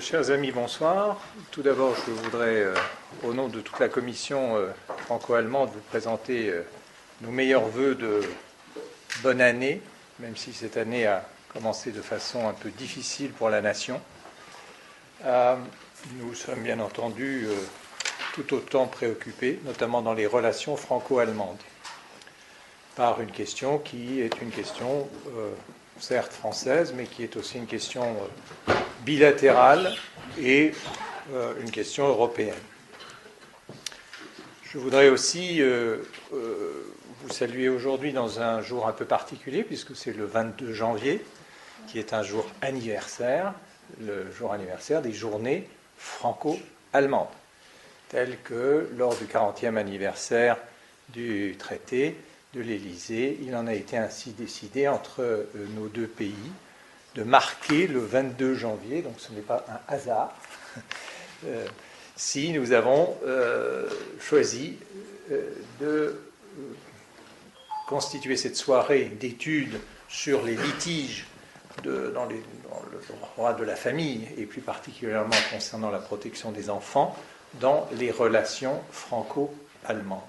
Chers amis, bonsoir. Tout d'abord, je voudrais, au nom de toute la commission franco-allemande, vous présenter nos meilleurs vœux de bonne année, même si cette année a commencé de façon un peu difficile pour la nation. Nous sommes bien entendu tout autant préoccupés, notamment dans les relations franco-allemandes, par une question qui est une question certes française, mais qui est aussi une question bilatérale et une question européenne. Je voudrais aussi vous saluer aujourd'hui dans un jour un peu particulier, puisque c'est le 22 janvier, qui est un jour anniversaire, le jour anniversaire des journées franco-allemandes, tel que lors du 40e anniversaire du traité de l'Élysée, il en a été ainsi décidé entre nos deux pays de marquer le 22 janvier, donc ce n'est pas un hasard, si nous avons choisi de constituer cette soirée d'études sur les litiges dans le droit de la famille, et plus particulièrement concernant la protection des enfants, dans les relations franco-allemandes.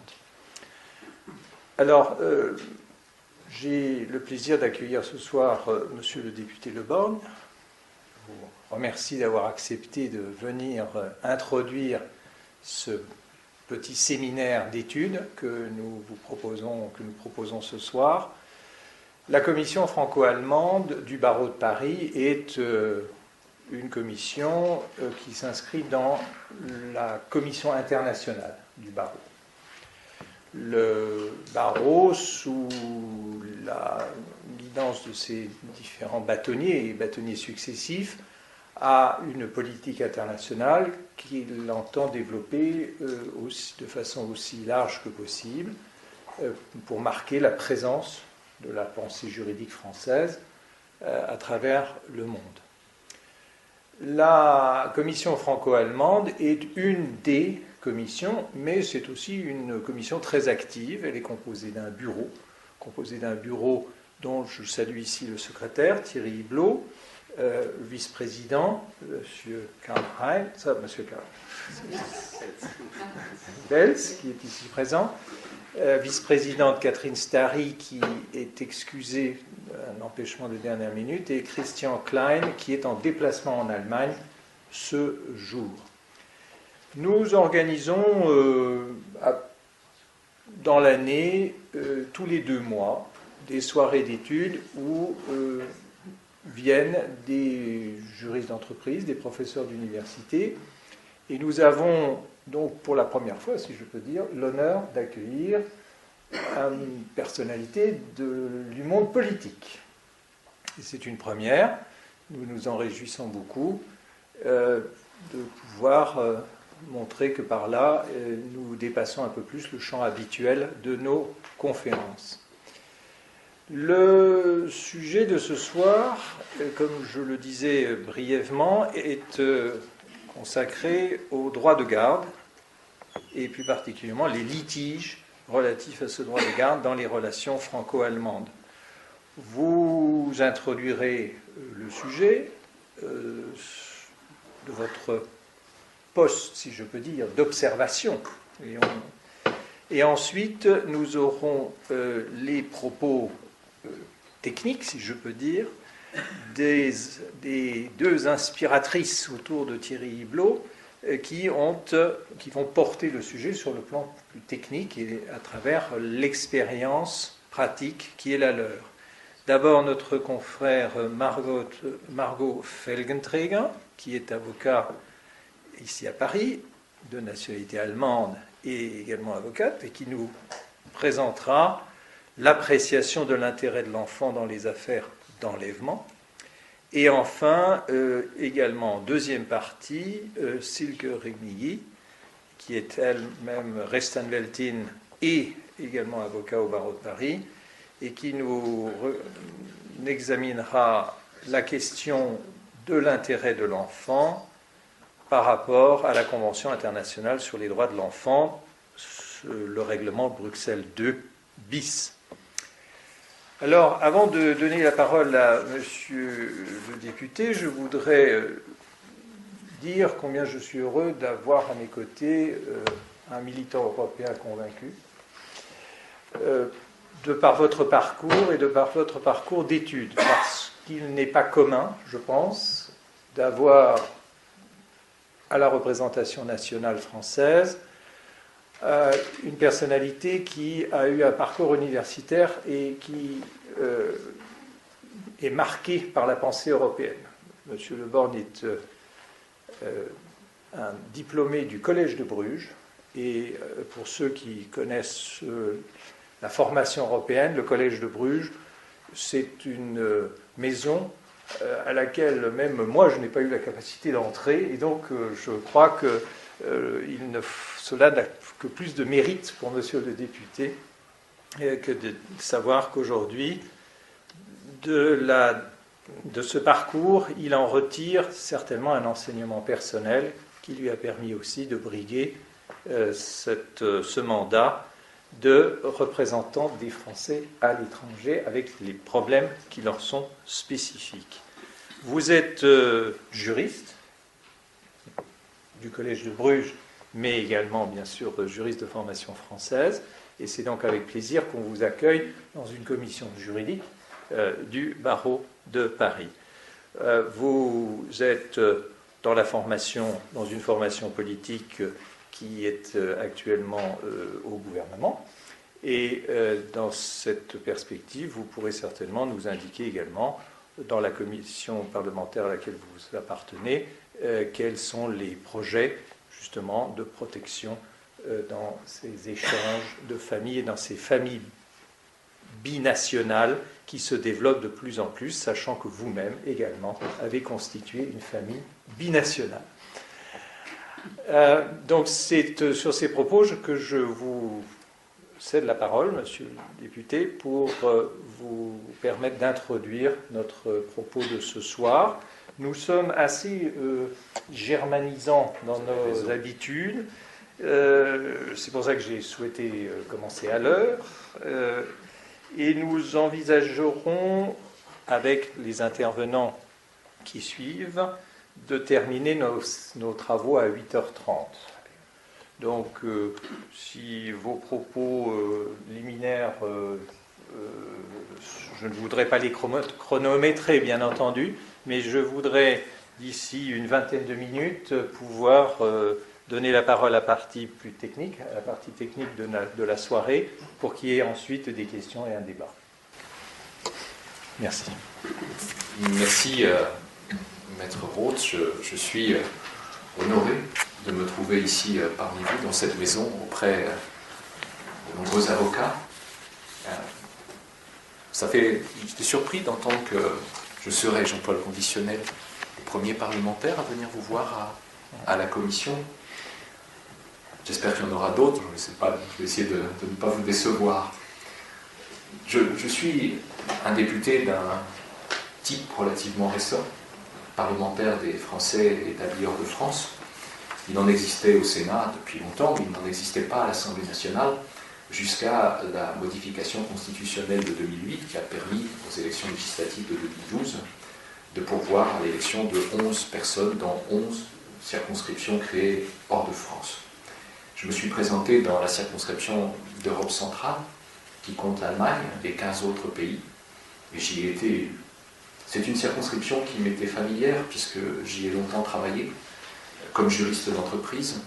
Alors, j'ai le plaisir d'accueillir ce soir Monsieur le député Le Borgne. Je vous remercie d'avoir accepté de venir introduire ce petit séminaire d'études que nous proposons ce soir. La commission franco-allemande du barreau de Paris est une commission qui s'inscrit dans la commission internationale du barreau. Le barreau, sous la guidance de ses différents bâtonniers et bâtonniers successifs, a une politique internationale qu'il entend développer de façon aussi large que possible pour marquer la présence de la pensée juridique française à travers le monde. La commission franco-allemande est une des commissions, mais c'est aussi une commission très active. Elle est composée d'un bureau dont je salue ici le secrétaire, Thierry Hublot, vice-président, M. Karl-Heinz Belz, qui est ici présent, vice-présidente Catherine Starry, qui est excusée d'un empêchement de dernière minute, et Christian Klein, qui est en déplacement en Allemagne ce jour. Nous organisons dans l'année, tous les 2 mois, des soirées d'études où viennent des juristes d'entreprise, des professeurs d'université, et nous avons donc pour la première fois, si je peux dire, l'honneur d'accueillir une personnalité du monde politique. Et c'est une première, nous nous en réjouissons beaucoup de pouvoir montrer que par là, nous dépassons un peu plus le champ habituel de nos conférences. Le sujet de ce soir, comme je le disais brièvement, est consacré au droit de garde, et plus particulièrement les litiges relatifs à ce droit de garde dans les relations franco-allemandes. Vous introduirez le sujet de votre poste, si je peux dire, d'observation. Et ensuite, nous aurons les propos techniques, si je peux dire, des 2 inspiratrices autour de Thierry Hublot qui vont porter le sujet sur le plan plus technique et à travers l'expérience pratique qui est la leur. D'abord, notre confrère Margot Felgenträger, qui est avocat ici à Paris, de nationalité allemande et également avocate, et qui nous présentera l'appréciation de l'intérêt de l'enfant dans les affaires d'enlèvement. Et enfin, également en deuxième partie, Silke Regnier, qui est elle-même Rechtsanwältin et également avocat au barreau de Paris, et qui nous examinera la question de l'intérêt de l'enfant par rapport à la Convention internationale sur les droits de l'enfant, le règlement Bruxelles II bis. Alors, avant de donner la parole à Monsieur le député, je voudrais dire combien je suis heureux d'avoir à mes côtés un militant européen convaincu, de par votre parcours et de par votre parcours d'études, parce qu'il n'est pas commun, je pense, d'avoir à la représentation nationale française une personnalité qui a eu un parcours universitaire et qui est marqué par la pensée européenne. Monsieur Le Borgne est un diplômé du Collège de Bruges, et pour ceux qui connaissent la formation européenne, le Collège de Bruges, c'est une maison à laquelle même moi je n'ai pas eu la capacité d'entrer, et donc je crois que cela n'a que plus de mérite pour monsieur le député que de savoir qu'aujourd'hui, de ce parcours, il en retire certainement un enseignement personnel qui lui a permis aussi de briguer ce mandat de représentant des Français à l'étranger avec les problèmes qui leur sont spécifiques. Vous êtes juriste du Collège de Bruges, mais également, bien sûr, juriste de formation française, et c'est donc avec plaisir qu'on vous accueille dans une commission juridique du barreau de Paris. Vous êtes dans une formation politique qui est actuellement au gouvernement, et dans cette perspective, vous pourrez certainement nous indiquer également, dans la commission parlementaire à laquelle vous appartenez, quels sont les projets justement de protection dans ces échanges de familles et dans ces familles binationales qui se développent de plus en plus, sachant que vous-même également avez constitué une famille binationale. Donc c'est sur ces propos que je vous cède la parole, monsieur le député, pour vous permettre d'introduire notre propos de ce soir. Nous sommes assez germanisants dans nos habitudes. C'est pour ça que j'ai souhaité commencer à l'heure. Et nous envisagerons, avec les intervenants qui suivent, de terminer nos travaux à 8h30. Donc, si vos propos liminaires, je ne voudrais pas les chronométrer, bien entendu, mais je voudrais, d'ici une vingtaine de minutes, pouvoir donner la parole à la partie plus technique, à la partie technique de la soirée, pour qu'il y ait ensuite des questions et un débat. Merci. Merci, Maître Roth. Je suis honoré de me trouver ici parmi vous, dans cette maison, auprès de nombreux avocats. J'étais surpris d'entendre que je serais, j'emploie le conditionnel, le premier parlementaire à venir vous voir à la commission. J'espère qu'il y en aura d'autres, je ne sais pas, je vais essayer de ne pas vous décevoir. Je suis un député d'un type relativement récent, parlementaire des Français établis hors de France. Il en existait au Sénat depuis longtemps, mais il n'en existait pas à l'Assemblée nationale jusqu'à la modification constitutionnelle de 2008 qui a permis aux élections législatives de 2012 de pourvoir à l'élection de 11 personnes dans 11 circonscriptions créées hors de France. Je me suis présenté dans la circonscription d'Europe centrale qui compte l'Allemagne et 15 autres pays, et j'y ai été élu. C'est une circonscription qui m'était familière puisque j'y ai longtemps travaillé comme juriste d'entreprise,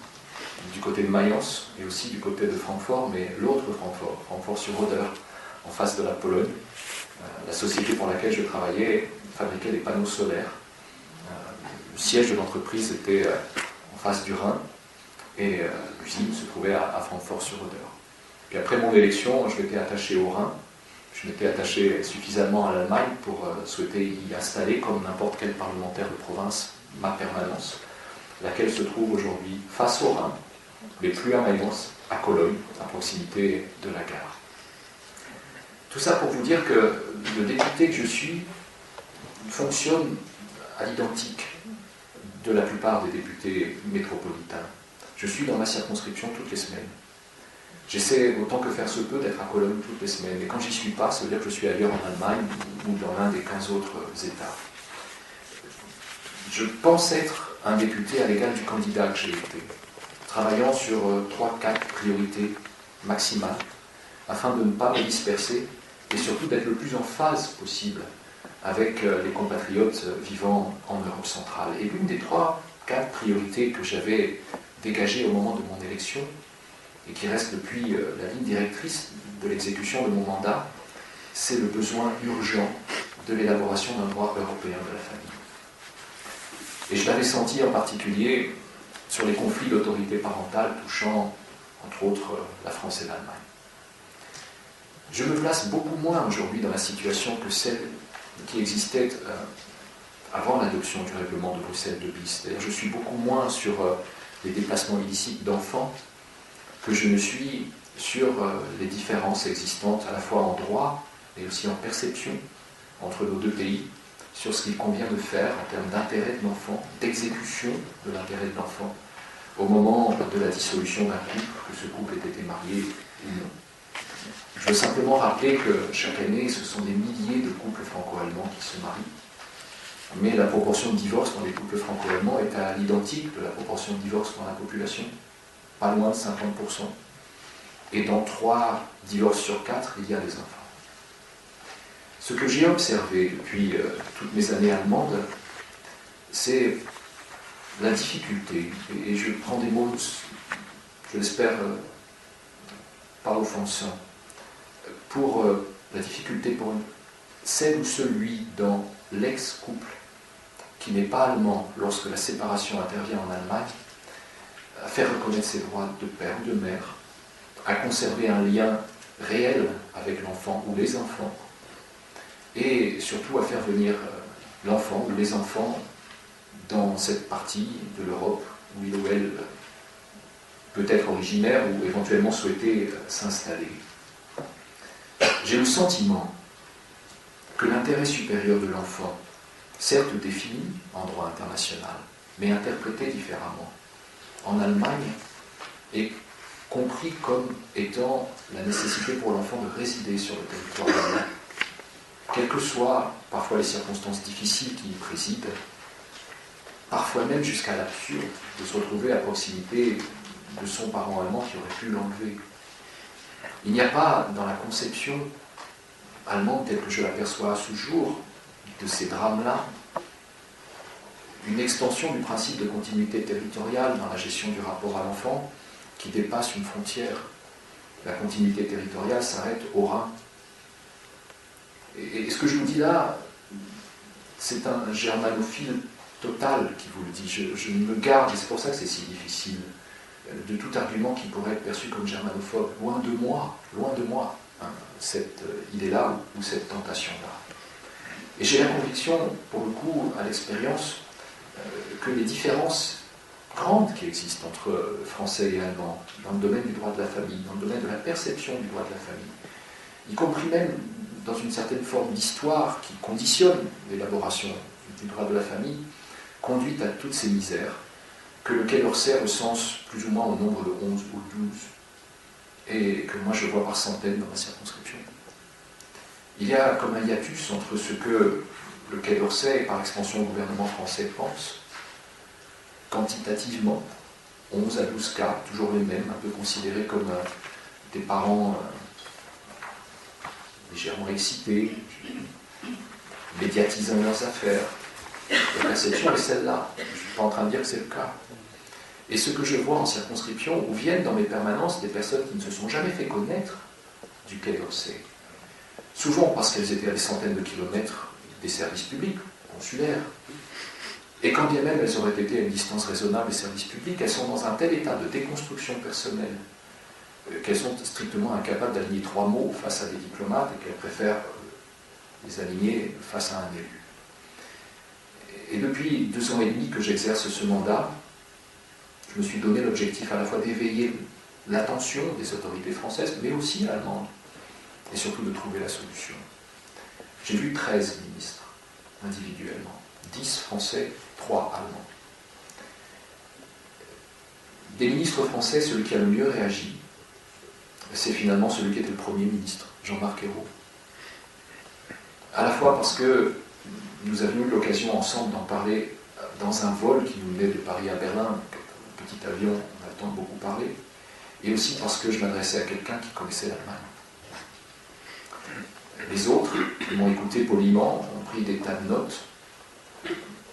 du côté de Mayence et aussi du côté de Francfort, mais l'autre Francfort, Francfort-sur-Oder, en face de la Pologne. La société pour laquelle je travaillais fabriquait des panneaux solaires. Le siège de l'entreprise était en face du Rhin et l'usine se trouvait à Francfort-sur-Oder. Puis après mon élection, je m'étais attaché au Rhin. Je m'étais attaché suffisamment à l'Allemagne pour souhaiter y installer, comme n'importe quel parlementaire de province, ma permanence, laquelle se trouve aujourd'hui face au Rhin, mais plus à Mayence, à Cologne, à proximité de la gare. Tout ça pour vous dire que le député que je suis fonctionne à l'identique de la plupart des députés métropolitains. Je suis dans ma circonscription toutes les semaines. J'essaie autant que faire se peut d'être à Cologne toutes les semaines. Et quand j'y suis pas, ça veut dire que je suis ailleurs en Allemagne ou dans l'un des 15 autres États. Je pense être un député à l'égal du candidat que j'ai été, travaillant sur 3-4 priorités maximales, afin de ne pas me disperser et surtout d'être le plus en phase possible avec les compatriotes vivant en Europe centrale. Et l'une des 3-4 priorités que j'avais dégagées au moment de mon élection, et qui reste depuis la ligne directrice de l'exécution de mon mandat, c'est le besoin urgent de l'élaboration d'un droit européen de la famille. Et je l'avais senti en particulier sur les conflits d'autorité parentale touchant, entre autres, la France et l'Allemagne. Je me place beaucoup moins aujourd'hui dans la situation que celle qui existait avant l'adoption du règlement de Bruxelles II bis. C'est-à-dire, je suis beaucoup moins sur les déplacements illicites d'enfants que je ne suis sur les différences existantes à la fois en droit et aussi en perception entre nos deux pays, sur ce qu'il convient de faire en termes d'intérêt de l'enfant, d'exécution de l'intérêt de l'enfant, au moment de la dissolution d'un couple, que ce couple ait été marié ou non. Je veux simplement rappeler que chaque année, ce sont des milliers de couples franco-allemands qui se marient, mais la proportion de divorces dans les couples franco-allemands est à l'identique de la proportion de divorces dans la population, pas loin de 50%. Et dans 3 divorces sur 4, il y a des enfants. Ce que j'ai observé depuis toutes mes années allemandes, c'est la difficulté, et je prends des mots, je l'espère, pas offensants, pour la difficulté pour celle ou celui dans l'ex-couple qui n'est pas allemand lorsque la séparation intervient en Allemagne, à faire reconnaître ses droits de père ou de mère, à conserver un lien réel avec l'enfant ou les enfants, et surtout à faire venir l'enfant ou les enfants dans cette partie de l'Europe où il ou elle peut être originaire ou éventuellement souhaiter s'installer. J'ai le sentiment que l'intérêt supérieur de l'enfant, certes défini en droit international, mais interprété différemment, en Allemagne, est compris comme étant la nécessité pour l'enfant de résider sur le territoire allemand, quelles que soient parfois les circonstances difficiles qui y président, parfois même jusqu'à l'absurde de se retrouver à proximité de son parent allemand qui aurait pu l'enlever. Il n'y a pas dans la conception allemande telle que je l'aperçois à ce jour de ces drames-là une extension du principe de continuité territoriale dans la gestion du rapport à l'enfant qui dépasse une frontière. La continuité territoriale s'arrête au Rhin. Et ce que je vous dis là, c'est un germanophile total qui vous le dit. Je me garde, et c'est pour ça que c'est si difficile, de tout argument qui pourrait être perçu comme germanophobe. Loin de moi, hein, cette idée-là ou cette tentation-là. Et j'ai la conviction, pour le coup, à l'expérience, que les différences grandes qui existent entre Français et Allemands dans le domaine du droit de la famille, dans le domaine de la perception du droit de la famille, y compris même dans une certaine forme d'histoire qui conditionne l'élaboration du droit de la famille, conduit à toutes ces misères que le Quai d'Orsay recense plus ou moins au nombre de 11 ou 12 et que moi je vois par centaines dans ma circonscription. Il y a comme un hiatus entre ce que le Quai d'Orsay et par extension le gouvernement français pense, quantitativement, 11 à 12 cas, toujours les mêmes, un peu considérés comme des parents légèrement excités, médiatisant leurs affaires. La perception est celle-là. Je ne suis pas en train de dire que c'est le cas. Et ce que je vois en circonscription, où viennent dans mes permanences des personnes qui ne se sont jamais fait connaître du Quai d'Orsay, souvent parce qu'elles étaient à des centaines de kilomètres des services publics, consulaires, et quand bien même elles auraient été à une distance raisonnable des services publics, elles sont dans un tel état de déconstruction personnelle qu'elles sont strictement incapables d'aligner 3 mots face à des diplomates et qu'elles préfèrent les aligner face à un élu. Et depuis 2 ans et demi que j'exerce ce mandat, je me suis donné l'objectif à la fois d'éveiller l'attention des autorités françaises, mais aussi allemandes, et surtout de trouver la solution. J'ai vu 13 ministres individuellement, 10 français, 3 allemands. Des ministres français, celui qui a le mieux réagi, c'est finalement celui qui était le Premier ministre, Jean-Marc Ayrault. À la fois parce que nous avions eu l'occasion ensemble d'en parler dans un vol qui nous menait de Paris à Berlin, un petit avion, on a le temps de beaucoup parler, et aussi parce que je m'adressais à quelqu'un qui connaissait l'Allemagne. Les autres m'ont écouté poliment, ont pris des tas de notes,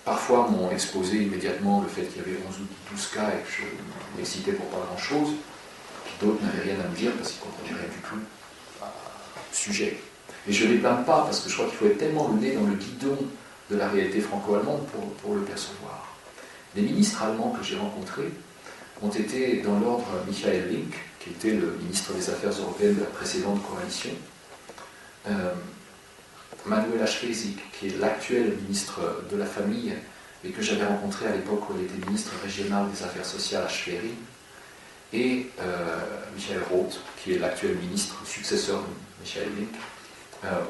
parfois m'ont exposé immédiatement le fait qu'il y avait 11 ou 12 cas et que je m'excitais pour pas grand-chose, d'autres n'avaient rien à me dire parce qu'ils ne comprenaient rien du tout au sujet. Et je ne les blâme pas parce que je crois qu'il faut être tellement le nez dans le guidon de la réalité franco-allemande pour le percevoir. Les ministres allemands que j'ai rencontrés ont été dans l'ordre Michael Link, qui était le ministre des Affaires européennes de la précédente coalition, Manuela Schwesig, qui est l'actuel ministre de la Famille et que j'avais rencontré à l'époque où elle était ministre régionale des Affaires sociales à Schwerin, et Michael Roth, qui est l'actuel ministre, successeur de Michael Link,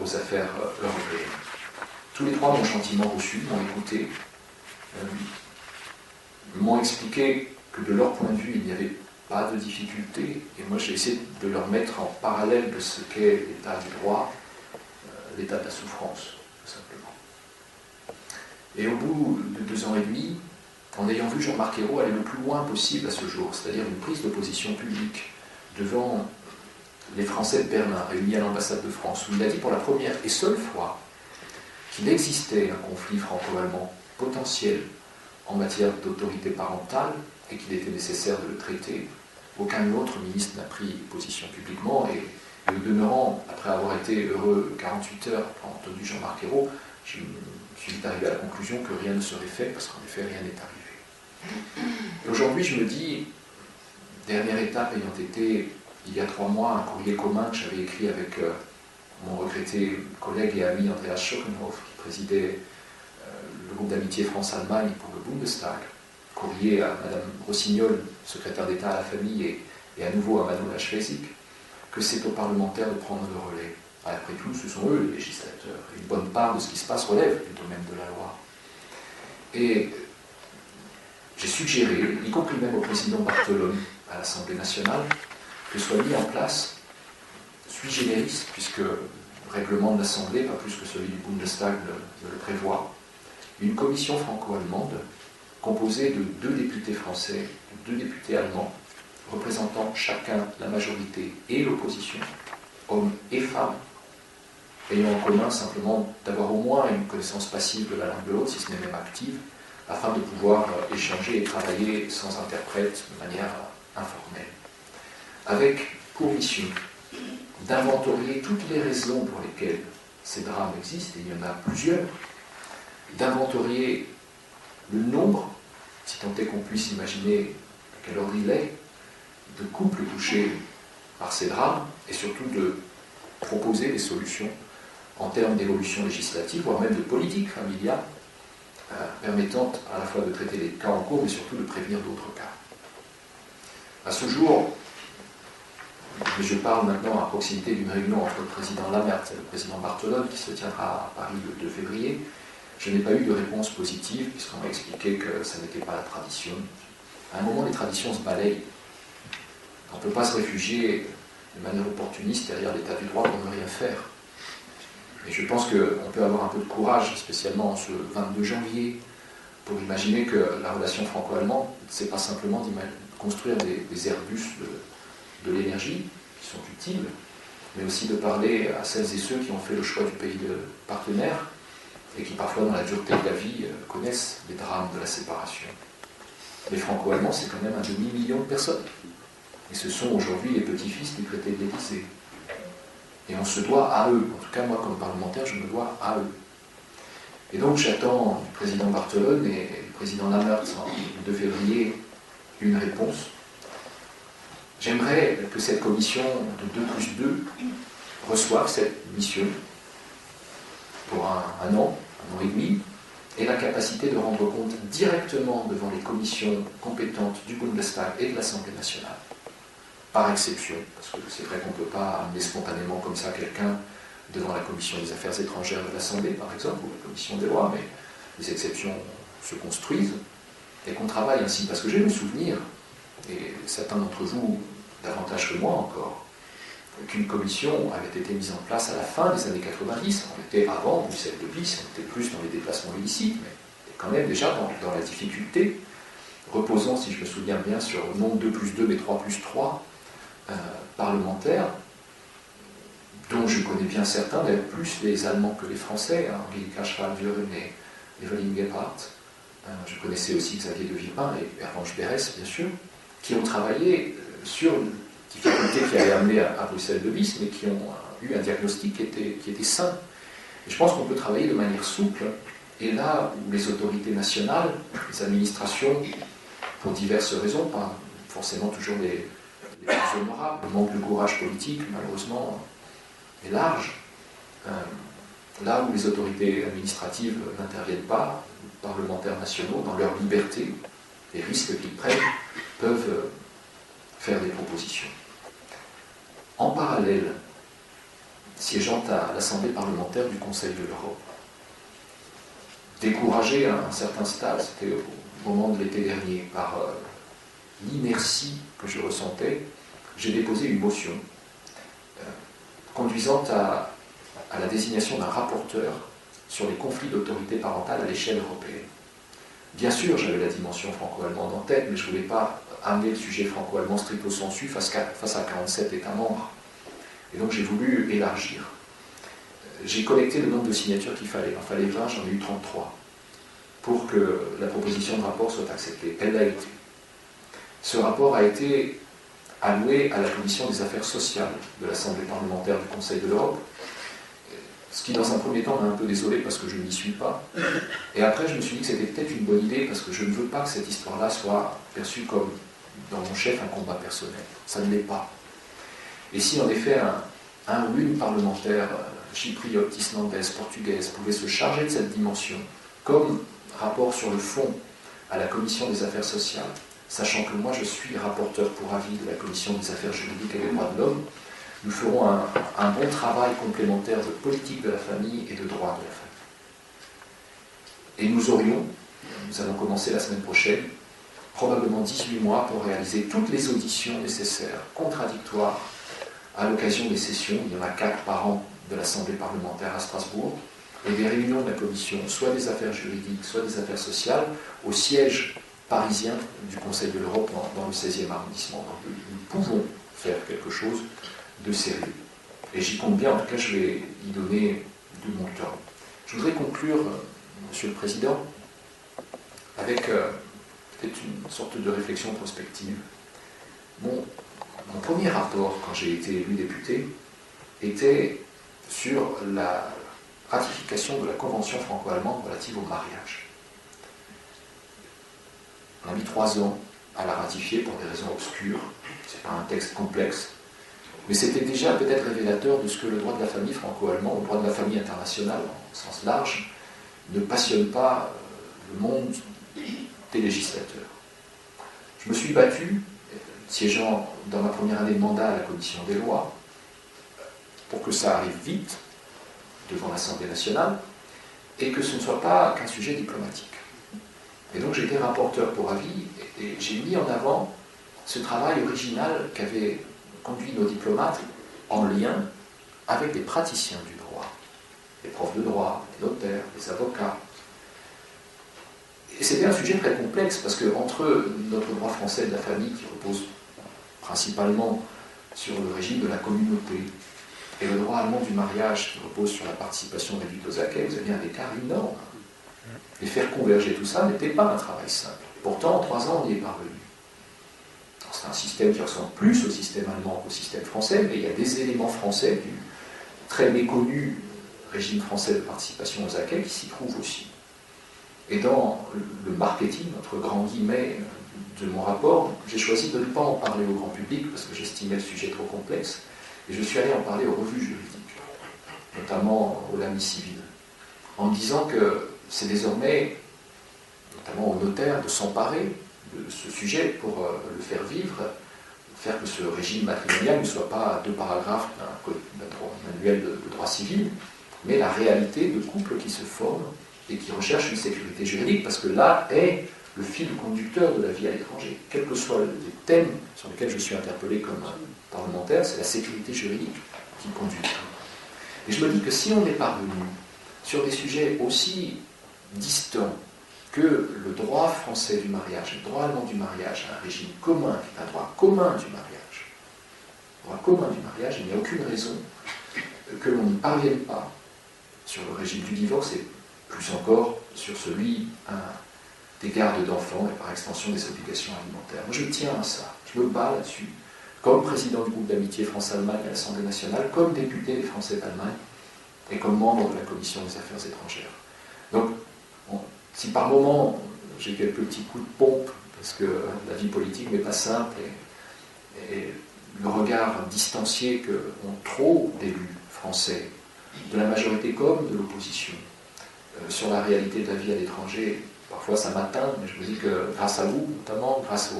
aux Affaires européennes. Tous les trois m'ont gentiment reçu, m'ont écouté, m'ont expliqué que de leur point de vue, il n'y avait pas de difficulté, et moi j'ai essayé de leur mettre en parallèle de ce qu'est l'état du droit, l'état de la souffrance, tout simplement. Et au bout de 2 ans et demi, en ayant vu Jean-Marc Ayrault aller le plus loin possible à ce jour, c'est-à-dire une prise de position publique devant les Français de Berlin réunis à l'ambassade de France, où il a dit pour la première et seule fois qu'il existait un conflit franco-allemand potentiel en matière d'autorité parentale et qu'il était nécessaire de le traiter, aucun autre ministre n'a pris position publiquement, et au demeurant, après avoir été heureux 48 heures en entendu Jean-Marc Ayrault, je suis arrivé à la conclusion que rien ne serait fait, parce qu'en effet, rien n'est arrivé. Et aujourd'hui, je me dis, dernière étape ayant été, il y a 3 mois, un courrier commun que j'avais écrit avec mon regretté collègue et ami Andreas Schockenhoff, qui présidait le groupe d'amitié France-Allemagne pour le Bundestag, courrier à Madame Rossignol, secrétaire d'État à la famille, et à nouveau à Manuela Schwesig, que c'est aux parlementaires de prendre le relais. Après tout, ce sont eux les législateurs. Une bonne part de ce qui se passe relève du domaine de la loi. Et j'ai suggéré, y compris même au président Bartolone à l'Assemblée nationale, que soit mis en place, sui generis, puisque le règlement de l'Assemblée, pas plus que celui du Bundestag ne le prévoit, une commission franco-allemande composée de 2 députés français, de 2 députés allemands, représentant chacun la majorité et l'opposition, hommes et femmes, ayant en commun simplement d'avoir au moins une connaissance passive de la langue de l'autre, si ce n'est même active, afin de pouvoir échanger et travailler sans interprète de manière informelle. Avec pour mission d'inventorier toutes les raisons pour lesquelles ces drames existent, et il y en a plusieurs, d'inventorier le nombre, si tant est qu'on puisse imaginer à quel ordre il est, de couples touchés par ces drames, et surtout de proposer des solutions en termes d'évolution législative, voire même de politique familiale, permettant à la fois de traiter les cas en cours, mais surtout de prévenir d'autres cas. À ce jour, mais je parle maintenant à proximité d'une réunion entre le président Lamert et le président Bartolone, qui se tiendra à Paris le 2 février, je n'ai pas eu de réponse positive, puisqu'on m'a expliqué que ça n'était pas la tradition. À un moment, les traditions se balayent. On ne peut pas se réfugier de manière opportuniste derrière l'état du droit pour ne rien faire. Et je pense qu'on peut avoir un peu de courage, spécialement en ce 22 janvier, pour imaginer que la relation franco-allemande, ce n'est pas simplement de construire des Airbus de l'énergie, qui sont utiles, mais aussi de parler à celles et ceux qui ont fait le choix du pays de partenaire, et qui parfois, dans la dureté de la vie, connaissent les drames de la séparation. Les franco-allemands, c'est quand même un demi-million de personnes. Et ce sont aujourd'hui les petits-fils du traité de l'Élysée. Et on se doit à eux. En tout cas, moi, comme parlementaire, je me dois à eux. Et donc, j'attends du président Bartolone et du président Lamert, le 2 février, une réponse. J'aimerais que cette commission de 2+2 reçoive cette mission pour un an et demi, et la capacité de rendre compte directement devant les commissions compétentes du Bundestag et de l'Assemblée nationale, par exception, parce que c'est vrai qu'on ne peut pas amener spontanément comme ça quelqu'un devant la commission des affaires étrangères de l'Assemblée, par exemple, ou la commission des lois, mais les exceptions se construisent, et qu'on travaille ainsi. Parce que j'ai le souvenir, et certains d'entre vous, davantage que moi encore, qu'une commission avait été mise en place à la fin des années 90. On était avant Bruxelles de bis, on était plus dans les déplacements illicites, mais des quand même déjà dans la difficulté, reposant, si je me souviens bien, sur non 2+2, mais 3+3 parlementaires, dont je connais bien certains, d'ailleurs plus les Allemands que les Français, Angelika Schwalm-Vieren et Evelyn Gebhardt. Je connaissais aussi Xavier de Villepin et Hermange Berès, bien sûr, qui ont travaillé sur une difficulté qui allait amener à Bruxelles de bis, mais qui ont eu un diagnostic qui était sain. Et je pense qu'on peut travailler de manière souple, et là où les autorités nationales, les administrations, pour diverses raisons, pas forcément toujours les plus honorables, le manque de courage politique, malheureusement, est large. Là où les autorités administratives n'interviennent pas, les parlementaires nationaux, dans leur liberté, les risques qu'ils prennent, peuvent faire des propositions. En parallèle, siégeant à l'Assemblée parlementaire du Conseil de l'Europe, découragé à un certain stade, c'était au moment de l'été dernier, par l'inertie que je ressentais, j'ai déposé une motion conduisant à la désignation d'un rapporteur sur les conflits d'autorité parentale à l'échelle européenne. Bien sûr, j'avais la dimension franco-allemande en tête, mais je ne voulais pas amener le sujet franco-allemand stricto sensu face à 47 États membres. Et donc j'ai voulu élargir. J'ai collecté le nombre de signatures qu'il fallait. Il en fallait 20, j'en ai eu 33, pour que la proposition de rapport soit acceptée. Elle l'a été. Ce rapport a été alloué à la Commission des affaires sociales de l'Assemblée parlementaire du Conseil de l'Europe, ce qui dans un premier temps m'a un peu désolé parce que je n'y suis pas. Et après je me suis dit que c'était peut-être une bonne idée parce que je ne veux pas que cette histoire-là soit perçue comme, dans mon chef, un combat personnel. Ça ne l'est pas. Et si en effet un ou une parlementaire chypriote, islandaise, portugaise pouvait se charger de cette dimension comme rapport sur le fond à la Commission des affaires sociales, sachant que moi je suis rapporteur pour avis de la Commission des affaires juridiques et des droits de l'homme, nous ferons un bon travail complémentaire de politique de la famille et de droit de la famille. Et nous allons commencer la semaine prochaine, probablement 18 mois pour réaliser toutes les auditions nécessaires, contradictoires, à l'occasion des sessions, il y en a 4 par an de l'Assemblée parlementaire à Strasbourg, et des réunions de la Commission, soit des affaires juridiques, soit des affaires sociales, au siège parisien du Conseil de l'Europe dans le 16e arrondissement. Donc, nous pouvons faire quelque chose de sérieux. Et j'y compte bien, en tout cas je vais y donner de mon temps. Je voudrais conclure, Monsieur le Président, avec peut-être une sorte de réflexion prospective. Mon premier rapport, quand j'ai été élu député, était sur la ratification de la Convention franco-allemande relative au mariage. On a mis 3 ans à la ratifier pour des raisons obscures. Ce n'est pas un texte complexe. Mais c'était déjà peut-être révélateur de ce que le droit de la famille franco-allemand, le droit de la famille internationale, en sens large, ne passionne pas le monde des législateurs. Je me suis battu, siégeant dans ma première année de mandat à la Commission des lois, pour que ça arrive vite, devant l'Assemblée nationale, et que ce ne soit pas qu'un sujet diplomatique. Et donc j'étais rapporteur pour avis, et j'ai mis en avant ce travail original qu'avaient conduit nos diplomates en lien avec des praticiens du droit, les profs de droit, les notaires, les avocats. Et c'était un sujet très complexe, parce que entre notre droit français de la famille, qui repose principalement sur le régime de la communauté, et le droit allemand du mariage, qui repose sur la participation réduite aux acquis, vous avez un écart énorme. Et faire converger tout ça n'était pas un travail simple. Pourtant, en 3 ans, on y est parvenu. C'est un système qui ressemble plus au système allemand qu'au système français, mais il y a des éléments français du très méconnu régime français de participation aux acquis qui s'y trouvent aussi. Et dans le marketing, notre grand guillemet de mon rapport, j'ai choisi de ne pas en parler au grand public parce que j'estimais le sujet trop complexe, et je suis allé en parler aux revues juridiques, notamment au LAMI civil, en disant que c'est désormais, notamment aux notaires, de s'emparer de ce sujet pour le faire vivre, faire que ce régime matrimonial ne soit pas 2 paragraphes d'un manuel de droit civil, mais la réalité de couples qui se forment et qui recherchent une sécurité juridique, parce que là est le fil conducteur de la vie à l'étranger. Quels que soient les thèmes sur lesquels je suis interpellé comme parlementaire, c'est la sécurité juridique qui conduit. Et je me dis que si on est parvenu sur des sujets aussi distants que le droit français du mariage et le droit allemand du mariage a un régime commun, qui est un droit commun du mariage, il n'y a aucune raison que l'on n'y parvienne pas sur le régime du divorce et plus encore sur celui des gardes d'enfants et par extension des obligations alimentaires. Moi je tiens à ça, je me bats là-dessus, comme président du groupe d'amitié France-Allemagne à l'Assemblée nationale, comme député des Français d'Allemagne et comme membre de la Commission des affaires étrangères. Donc, si par moment j'ai quelques petits coups de pompe, parce que la vie politique n'est pas simple, et le regard distancié que ont trop d'élus français, de la majorité comme de l'opposition, sur la réalité de la vie à l'étranger, parfois ça m'atteint, mais je me dis que grâce à vous, notamment grâce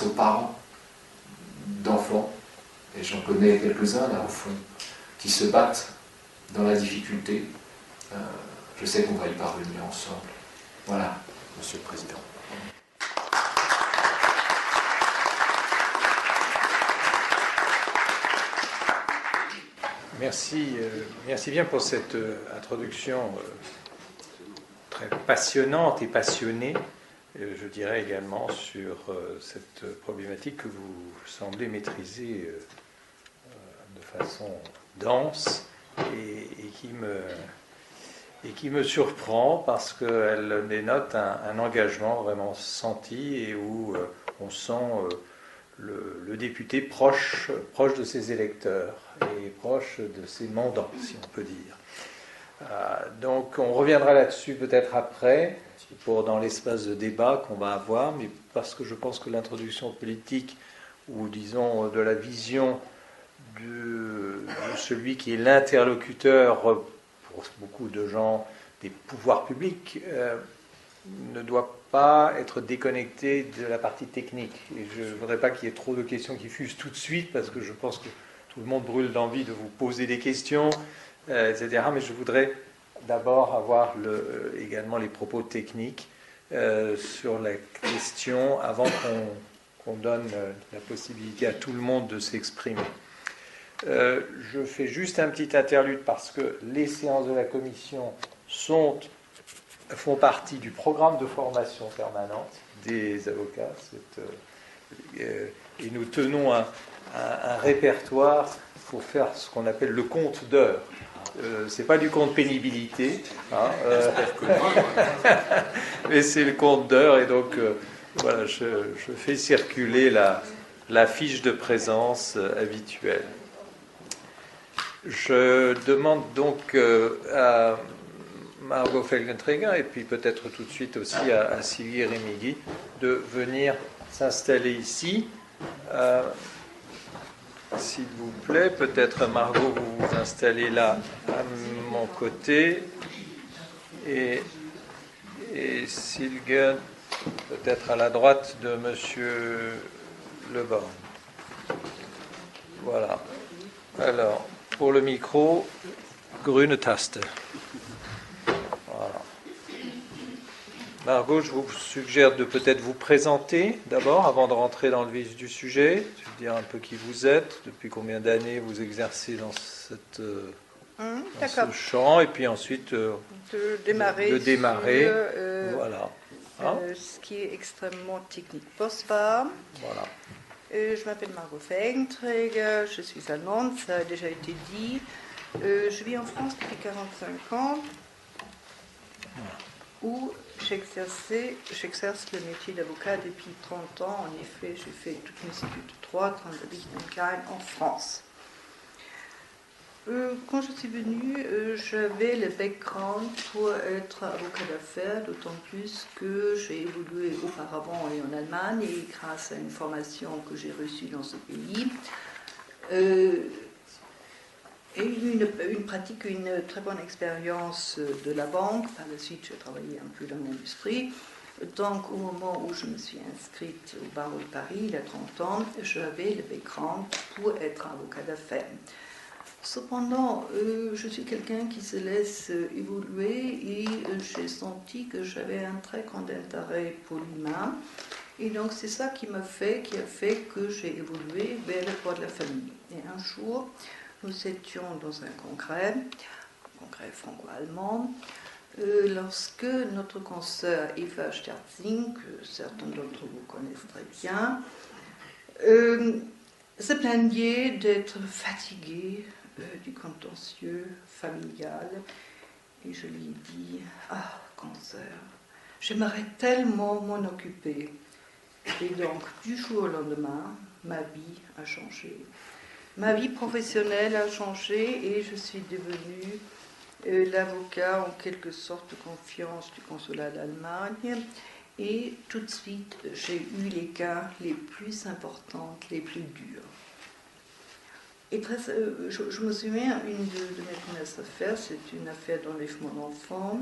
aux parents d'enfants, et j'en connais quelques-uns là au fond, qui se battent dans la difficulté, je sais qu'on va y parvenir ensemble. Voilà, Monsieur le Président. Merci bien pour cette introduction très passionnante et passionnée, je dirais également, sur cette problématique que vous semblez maîtriser de façon dense et qui me surprend parce qu'elle dénote un engagement vraiment senti et où on sent le député proche de ses électeurs et proche de ses mandants, si on peut dire. Donc on reviendra là-dessus peut-être après, dans l'espace de débat qu'on va avoir, mais parce que je pense que l'introduction politique, ou disons de la vision de celui qui est l'interlocuteur pour beaucoup de gens des pouvoirs publics, ne doit pas être déconnecté de la partie technique. Et je ne voudrais pas qu'il y ait trop de questions qui fusent tout de suite, parce que je pense que tout le monde brûle d'envie de vous poser des questions, etc. Mais je voudrais d'abord avoir également les propos techniques sur la question, avant qu'on donne la possibilité à tout le monde de s'exprimer. Je fais juste un petit interlude parce que les séances de la commission font partie du programme de formation permanente des avocats. Et nous tenons un répertoire pour faire ce qu'on appelle le compte d'heures. C'est pas du compte pénibilité, hein, mais c'est le compte d'heures. Et donc, voilà, je fais circuler la fiche de présence habituelle. Je demande donc à Margot Felgenträger et puis peut-être tout de suite aussi à Sylvie Remigui de venir s'installer ici. S'il vous plaît, peut-être Margot, vous vous installez là à mon côté et Sylvain peut-être à la droite de Monsieur Leborn. Voilà. Alors, pour le micro, grüne Taste. Voilà. Margot, je vous suggère de peut-être vous présenter d'abord, avant de rentrer dans le vif du sujet, dire un peu qui vous êtes, depuis combien d'années vous exercez dans ce champ, et puis ensuite de démarrer. Voilà. Hein? Ce qui est extrêmement technique. Bonsoir. Voilà. Je m'appelle Margot Felgenträger, je suis allemande, ça a déjà été dit. Je vis en France depuis 45 ans, où j'exerce le métier d'avocat depuis 30 ans. En effet, j'ai fait toutes mes études de droit dans le Liechtenstein en France. Quand je suis venue, j'avais le background pour être avocat d'affaires, d'autant plus que j'ai évolué auparavant en Allemagne et grâce à une formation que j'ai reçue dans ce pays, et une très bonne expérience de la banque. Par la suite, j'ai travaillé un peu dans l'industrie. Donc, au moment où je me suis inscrite au barreau de Paris, il y a 30 ans, j'avais le background pour être avocat d'affaires. Cependant, je suis quelqu'un qui se laisse évoluer et j'ai senti que j'avais un très grand intérêt pour l'humain. Et donc, c'est ça qui a fait que j'ai évolué vers le droit de la famille. Et un jour, nous étions dans un congrès franco-allemand, lorsque notre consoeur Eva Sterzing, que certains d'entre vous connaissent très bien, se plaignait d'être fatiguée du contentieux familial. Et je lui ai dit, ah, consoeur, j'aimerais tellement m'en occuper. Et donc, du jour au lendemain, ma vie a changé. Ma vie professionnelle a changé et je suis devenue l'avocat en quelque sorte de confiance du consulat d'Allemagne. Et tout de suite, j'ai eu les cas les plus importants, les plus durs. Et je me souviens, une de mes premières affaires, c'est une affaire d'enlèvement d'enfants.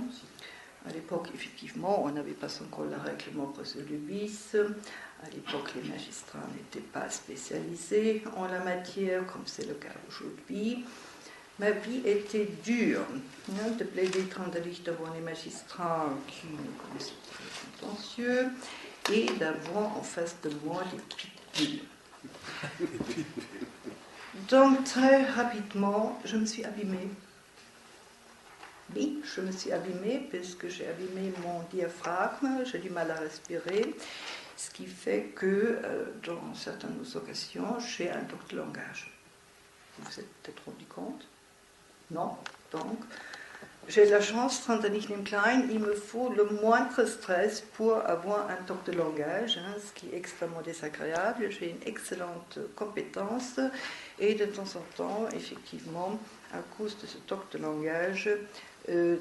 À l'époque, effectivement, on n'avait pas encore le règlement procédure bis. À l'époque, les magistrats n'étaient pas spécialisés en la matière, comme c'est le cas aujourd'hui. Ma vie était dure, de plaider Trandalicht devant les magistrats qui me connaissaient très contentieux et d'avoir en face de moi les pitbulls. Donc, très rapidement, je me suis abîmée. Oui, je me suis abîmée parce que j'ai abîmé mon diaphragme, j'ai du mal à respirer, ce qui fait que dans certaines occasions, j'ai un doute de langage. Vous vous êtes peut-être rendu compte? Non. Donc, j'ai de la chance, Trandalicht im Klein, il me faut le moindre stress pour avoir un toc de langage, ce qui est extrêmement désagréable. J'ai une excellente compétence et de temps en temps, effectivement, à cause de ce toc de langage,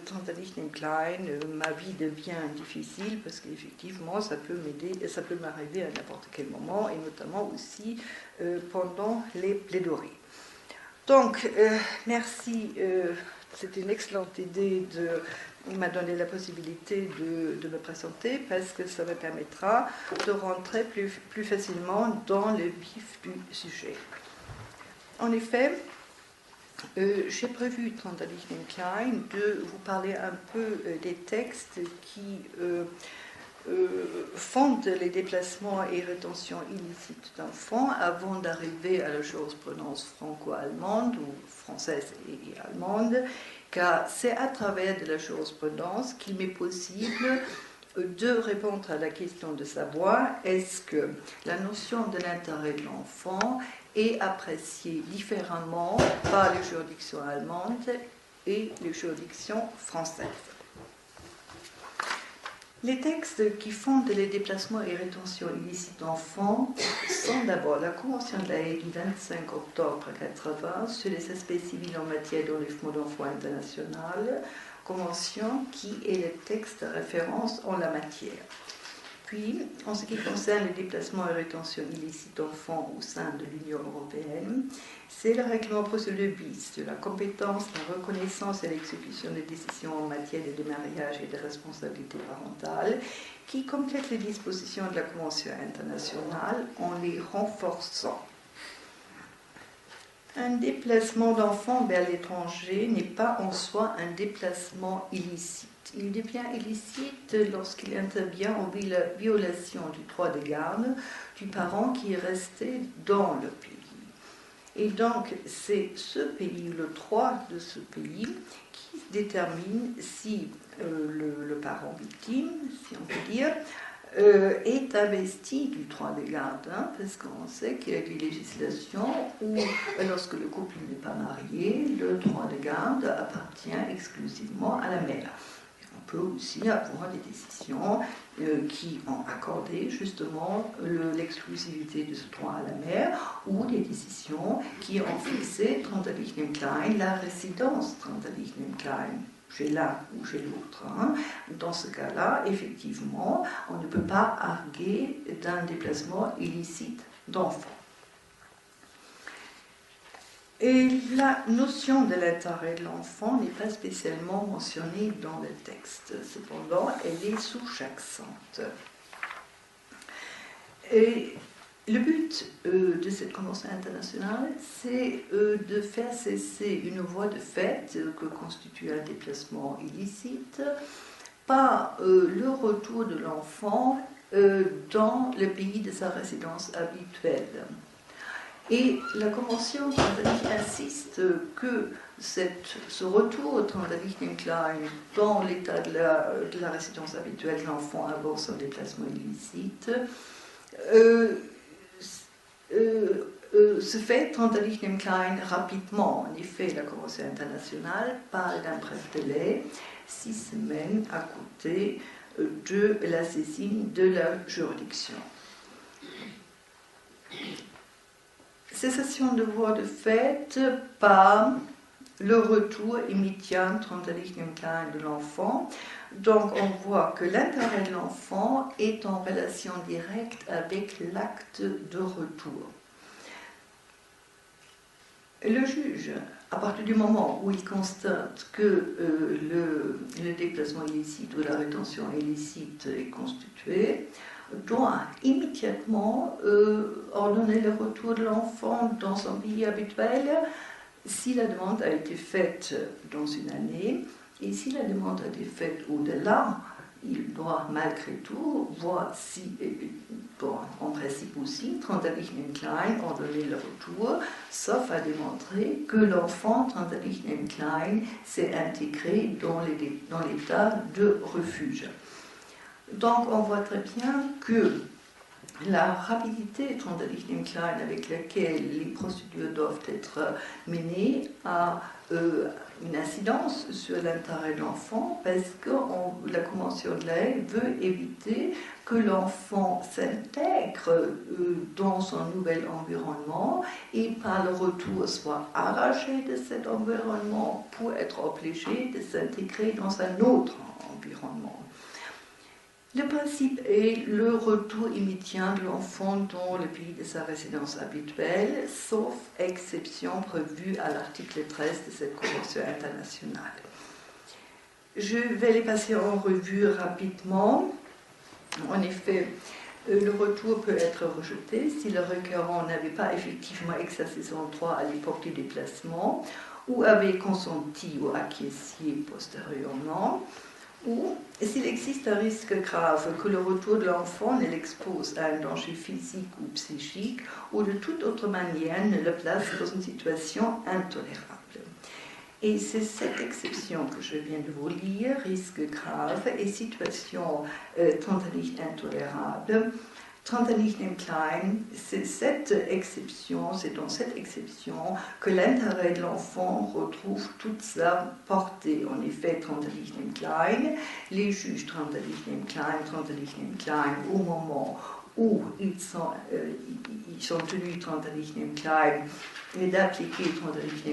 Trandalicht im Klein, ma vie devient difficile parce qu'effectivement, ça peut m'aider, ça peut m'arriver à n'importe quel moment et notamment aussi pendant les plaidoiries. Donc, merci. C'était une excellente idée. Il m'a donné la possibilité de me présenter parce que ça me permettra de rentrer plus facilement dans le vif du sujet. En effet, j'ai prévu, Trandalicht im Klein, de vous parler un peu des textes qui fondent les déplacements et rétentions illicites d'enfants avant d'arriver à la jurisprudence franco-allemande ou française et allemande, car c'est à travers de la jurisprudence qu'il m'est possible de répondre à la question de savoir est-ce que la notion de l'intérêt de l'enfant est appréciée différemment par les juridictions allemandes et les juridictions françaises. Les textes qui fondent les déplacements et rétentions illicites d'enfants sont d'abord la Convention de la Haye du 25 octobre 1980 sur les aspects civils en matière d'enlèvement d'enfants international, convention qui est le texte de référence en la matière. Puis, en ce qui concerne les déplacements et rétentions illicites d'enfants au sein de l'Union européenne, c'est le règlement procédure bis de la compétence, la reconnaissance et l'exécution des décisions en matière de démariage et de responsabilité parentale qui complète les dispositions de la Convention internationale en les renforçant. Un déplacement d'enfant vers l'étranger n'est pas en soi un déplacement illicite. Il devient illicite lorsqu'il intervient en violation du droit de garde du parent qui est resté dans le pays. Et donc, c'est ce pays, le droit de ce pays, qui détermine si le parent victime, si on peut dire, est investi du droit de garde, parce qu'on sait qu'il y a des législations où, lorsque le couple n'est pas marié, le droit de garde appartient exclusivement à la mère. On peut aussi avoir des décisions qui ont accordé justement l'exclusivité de ce droit à la mère ou des décisions qui ont fixé Trandalicht im Klein la résidence Trandalicht im Klein chez l'un ou chez l'autre. Dans ce cas-là, effectivement, on ne peut pas arguer d'un déplacement illicite d'enfant. Et la notion de l'intérêt de l'enfant n'est pas spécialement mentionnée dans le texte. Cependant, elle est sous-jacente. Et le but de cette convention internationale, c'est de faire cesser une voie de fait que constitue un déplacement illicite par le retour de l'enfant dans le pays de sa résidence habituelle. Et la Convention insiste que ce retour Klein dans l'état de la résidence habituelle de l'enfant avant son déplacement illicite se fait Klein rapidement. En effet, la Convention internationale parle d'un bref délai, 6 semaines à côté de la saisine de la juridiction. Cessation de voie de fait par le retour immédiat Klein de l'enfant. Donc on voit que l'intérêt de l'enfant est en relation directe avec l'acte de retour. Le juge, à partir du moment où il constate que le déplacement illicite ou la rétention illicite est constituée, doit immédiatement ordonner le retour de l'enfant dans son pays habituel si la demande a été faite dans une année, et si la demande a été faite au-delà, il doit malgré tout voir si, en principe aussi, Klein ordonner le retour, sauf à démontrer que l'enfant Klein s'est intégré dans l'état de refuge. Donc on voit très bien que la rapidité Klein avec laquelle les procédures doivent être menées a une incidence sur l'intérêt de l'enfant, parce que la Convention de La Haye veut éviter que l'enfant s'intègre dans son nouvel environnement et par le retour soit arraché de cet environnement pour être obligé de s'intégrer dans un autre environnement. Le principe est le retour immédiat de l'enfant dans le pays de sa résidence habituelle, sauf exception prévue à l'article 13 de cette Convention internationale. Je vais les passer en revue rapidement. En effet, le retour peut être rejeté si le requérant n'avait pas effectivement exercé son droit à l'époque du déplacement ou avait consenti ou acquiescé postérieurement, ou s'il existe un risque grave que le retour de l'enfant ne l'expose à un danger physique ou psychique, ou de toute autre manière ne le place dans une situation intolérable. Et c'est cette exception que je viens de vous lire, risque grave et situation intolérable. Klein, c'est dans cette exception que l'intérêt de l'enfant retrouve toute sa portée. En effet, Klein, les juges Klein, au moment où ils sont tenus Klein d'appliquer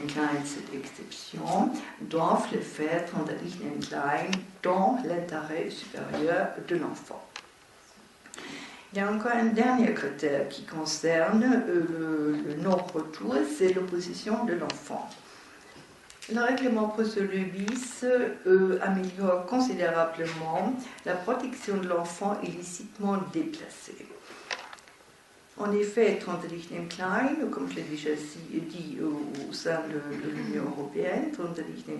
Klein cette exception, doivent le faire Klein dans l'intérêt supérieur de l'enfant. Il y a encore un dernier critère qui concerne le non-retour, c'est l'opposition de l'enfant. Le règlement procédure bis améliore considérablement la protection de l'enfant illicitement déplacé. En effet, Klein, comme je l'ai déjà dit au sein de l'Union européenne,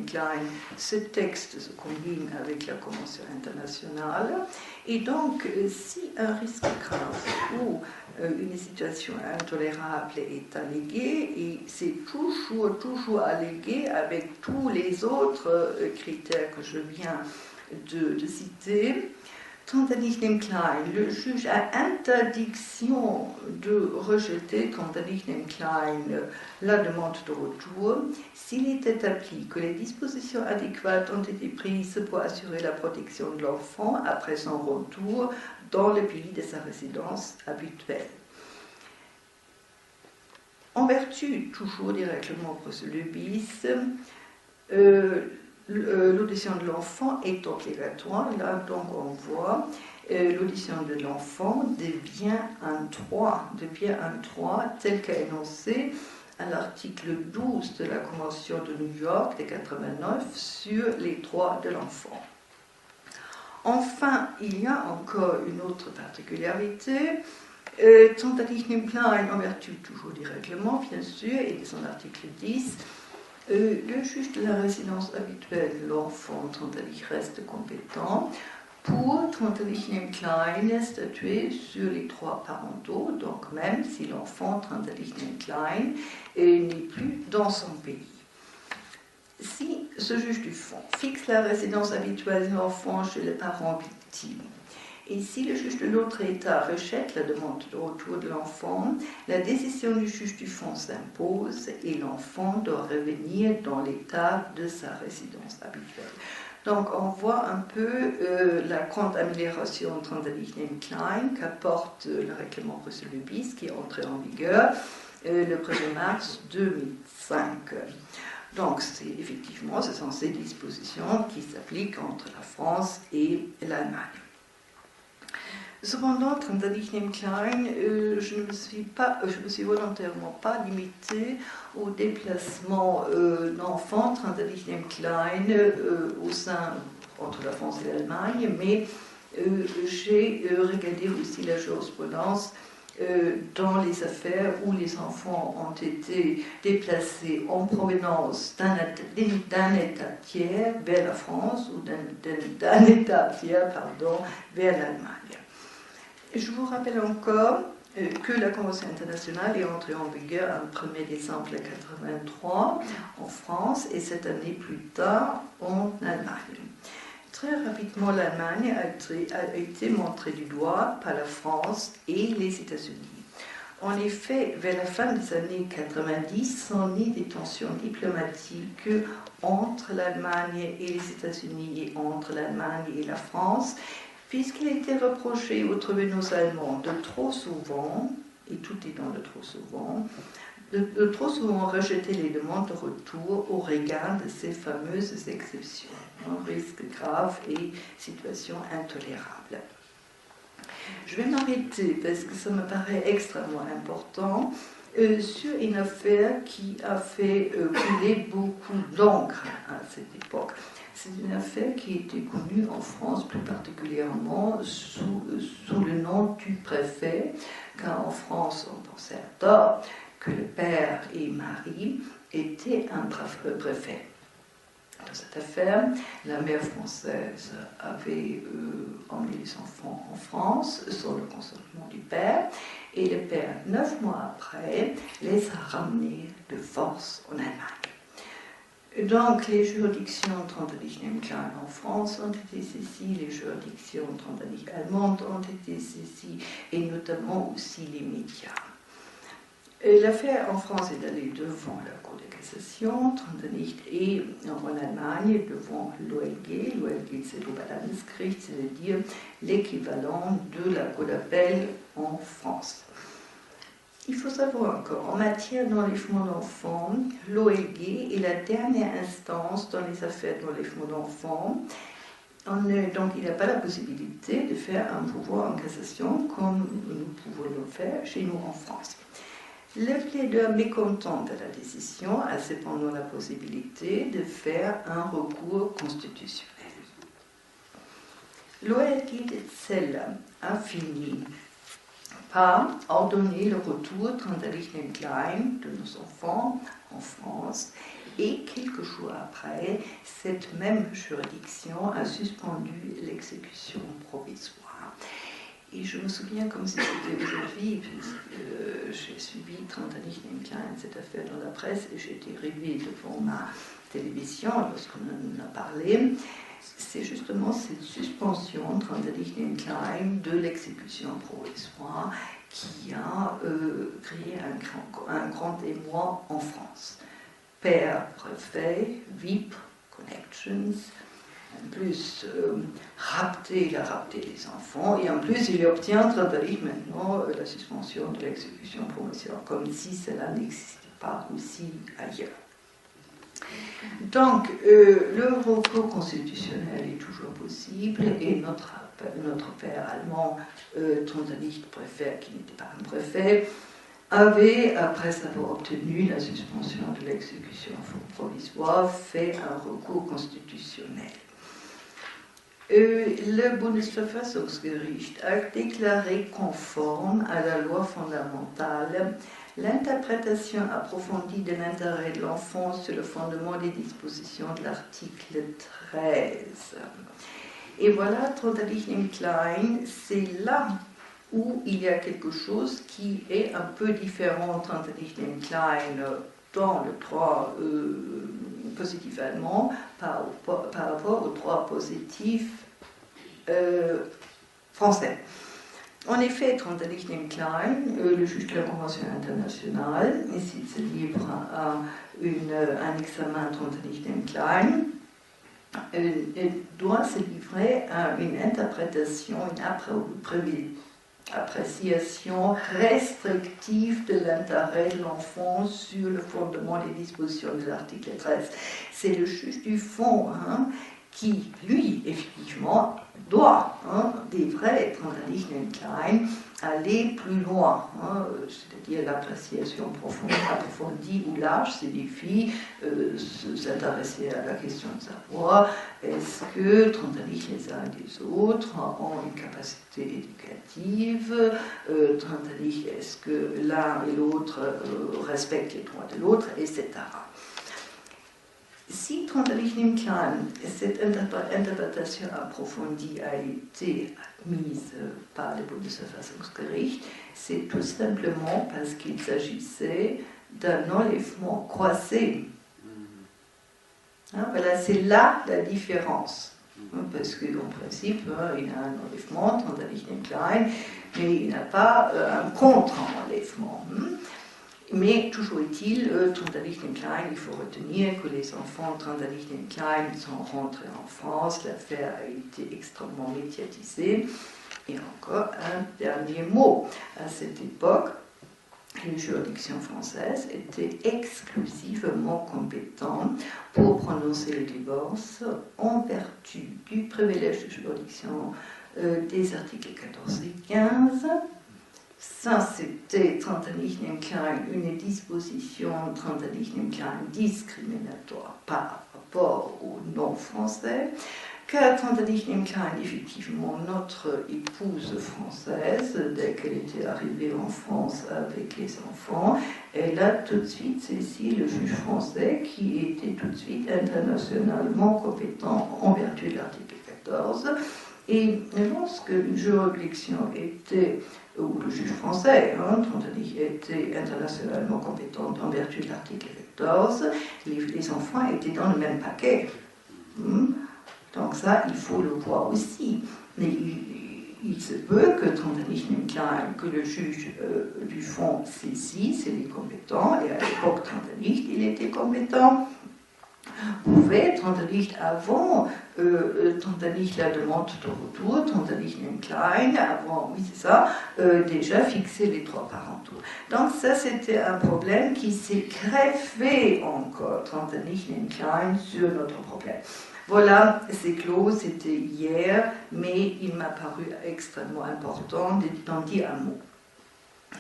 Klein, ce texte se combine avec la Convention internationale, et donc si un risque grave ou une situation intolérable est alléguée, et c'est toujours allégué avec tous les autres critères que je viens de citer, Klein, le juge a interdiction de rejeter Klein la demande de retour s'il est établi que les dispositions adéquates ont été prises pour assurer la protection de l'enfant après son retour dans le pays de sa résidence habituelle. En vertu toujours du règlement procédure bis, l'audition de l'enfant est obligatoire. Là, donc, on voit l'audition de l'enfant devient un droit tel qu'énoncé à l'article 12 de la Convention de New York de 89 sur les droits de l'enfant. Enfin, il y a encore une autre particularité. Klein, en vertu toujours du règlement, bien sûr, et de son article 10, le juge de la résidence habituelle de l'enfant reste compétent pour Trentelichnem Klein statuer sur les droits parentaux, donc même si l'enfant Trentelichnem Klein n'est plus dans son pays. Si ce juge du fond fixe la résidence habituelle de l'enfant chez les parents victimes, et si le juge de l'autre État rejette la demande de retour de l'enfant, la décision du juge du fond s'impose et l'enfant doit revenir dans l'état de sa résidence habituelle. Donc on voit un peu la grande amélioration Trentelichnem Klein qu'apporte le règlement Bruxelles bis qui est entré en vigueur le 1er mars 2005. Donc effectivement, ce sont ces dispositions qui s'appliquent entre la France et l'Allemagne. Cependant, Trentelichnem Klein, je ne me suis volontairement pas limitée au déplacement d'enfants Trentelichnem Klein au sein entre la France et l'Allemagne, mais j'ai regardé aussi la jurisprudence dans les affaires où les enfants ont été déplacés en provenance d'un État tiers vers la France ou d'un État tiers, vers l'Allemagne. Je vous rappelle encore que la Convention internationale est entrée en vigueur le 1er décembre 1983 en France et 7 années plus tard en Allemagne. Très rapidement, l'Allemagne a été montrée du doigt par la France et les États-Unis. En effet, vers la fin des années 90, sont nées des tensions diplomatiques entre l'Allemagne et les États-Unis et entre l'Allemagne et la France, puisqu'il était reproché aux tribunaux allemands de trop souvent, et tout est dans le trop souvent, de trop souvent rejeter les demandes de retour au regard de ces fameuses exceptions, risques graves et situations intolérables. Je vais m'arrêter, parce que ça me paraît extrêmement important, sur une affaire qui a fait couler beaucoup d'encre à cette époque. C'est une affaire qui était connue en France plus particulièrement sous le nom du préfet, car en France on pensait à tort que le père et Marie étaient un préfet. Dans cette affaire, la mère française avait emmené les enfants en France sans le consentement du père, et le père, 9 mois après, les a ramenés de force en Allemagne. Donc, les juridictions Trentelichnem Klein en France ont été saisies, les juridictions Trentelichnem allemandes ont été saisies, et notamment aussi les médias. L'affaire en France est allée devant la Cour de cassation, Trentelichnem, et en Allemagne devant l'OLG. L'OLG, c'est l'Oberlandesgericht, c'est-à-dire l'équivalent de la Cour d'appel en France. Il faut savoir encore, en matière d'enlèvement d'enfants, l'OLG est la dernière instance dans les affaires d'enlèvement d'enfants. Donc il n'y a pas la possibilité de faire un pouvoir en cassation comme nous pouvons le faire chez nous en France. Le plaideur mécontent de la décision a cependant la possibilité de faire un recours constitutionnel. L'OLG de Zelle a fini par ordonner le retour Trentelichnem Klein de nos enfants en France, et quelques jours après, cette même juridiction a suspendu l'exécution provisoire. Et je me souviens comme si c'était aujourd'hui, puisque j'ai suivi Trentelichnem Klein, cette affaire dans la presse, et j'ai été rêvée devant ma télévision lorsqu'on en a parlé. C'est justement cette suspension Trentelichnem Klein de l'exécution provisoire qui a créé un grand émoi en France. Père, préfet, VIP, connections, en plus il a rapté les enfants, et en plus il obtient Trentelichnem maintenant la suspension de l'exécution provisoire, comme si cela n'existait pas aussi ailleurs. Donc, le recours constitutionnel est toujours possible, et notre père allemand, Trentelichnem préfet, qui n'était pas un préfet, avait, après avoir obtenu la suspension de l'exécution provisoire, fait un recours constitutionnel. Le Bundesverfassungsgericht a déclaré conforme à la loi fondamentale l'interprétation approfondie de l'intérêt de l'enfant sur le fondement des dispositions de l'article 13. Et voilà, Trotterlichen Klein, c'est là où il y a quelque chose qui est un peu différent, Trotterlichen Klein, dans le droit positif allemand par rapport au droit positif français. En effet, Trotterlichen Klein, le juge de la Convention internationale, ici se livre à un examen Trotterlichen Klein, doit se livrer à une interprétation, une appréciation restrictive de l'intérêt de l'enfant sur le fondement des dispositions de l'article 13. C'est le juge du fond qui, lui, effectivement, doit, devrait être Trotterlichen Klein, aller plus loin, c'est-à-dire l'appréciation approfondie ou large, signifie s'intéresser à la question de savoir est-ce que Trotterlichen les uns et les autres ont une capacité éducative, est-ce que l'un et l'autre respectent les droits de l'autre, etc. Si Trotterlichen Klein, cette interprétation approfondie a été admise par le Bundesverfassungsgericht, c'est tout simplement parce qu'il s'agissait d'un enlèvement croisé. Voilà, c'est là la différence. Parce qu'en principe, il a un enlèvement, Trotterlichen Klein, mais il n'a pas un contre-enlèvement. Mais toujours est-il, Trotterlichen Klein, il faut retenir que les enfants Trotterlichen Klein sont rentrés en France, l'affaire a été extrêmement médiatisée. Et encore un dernier mot. À cette époque, les juridictions françaises étaient exclusivement compétentes pour prononcer le divorce en vertu du privilège de juridiction des articles 14 et 15. Ça, c'était Trotterlichen Klein, une disposition Trotterlichen Klein discriminatoire par rapport aux non-français, car Trotterlichen Klein, effectivement, notre épouse française, dès qu'elle était arrivée en France avec les enfants, elle a tout de suite saisi le juge français qui était tout de suite internationalement compétent en vertu de l'article 14. Et lorsque une juridiction était, ou le juge français, Trotterlichen était internationalement compétent en vertu de l'article 14, les enfants étaient dans le même paquet. Donc ça, il faut le voir aussi. Mais il se peut que Trotterlichen Klein, que le juge du fond saisisse, il est compétent, et à l'époque Trotterlichen, il était compétent. Pouvait Trotterlichen avant Trotterlichen la demande de retour, Trotterlichen Klein, avant, oui c'est ça, déjà fixé les droits parentaux. Donc ça c'était un problème qui s'est greffé encore, Trotterlichen Klein, sur notre problème. Voilà, c'est clos, c'était hier, mais il m'a paru extrêmement important d'en dire un mot.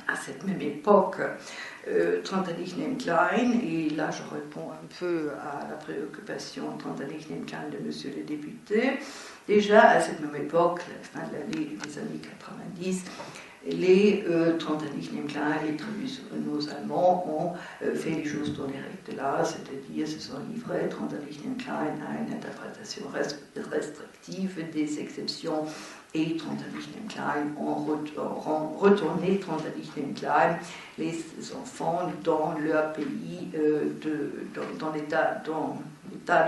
À cette même époque, Trotterlichen Klein, et là je réponds un peu à la préoccupation Trotterlichen Klein de monsieur le député, déjà à cette même époque, la fin de l'année des années 90, les Trotterlichen Klein, les tribunaux allemands ont fait les choses dans les règles de l'art, c'est-à-dire se sont livrés Trotterlichen Klein à une interprétation restrictive des exceptions et Trotterlichen Klein ont retourné Trotterlichen Klein les enfants dans leur pays, dans l'état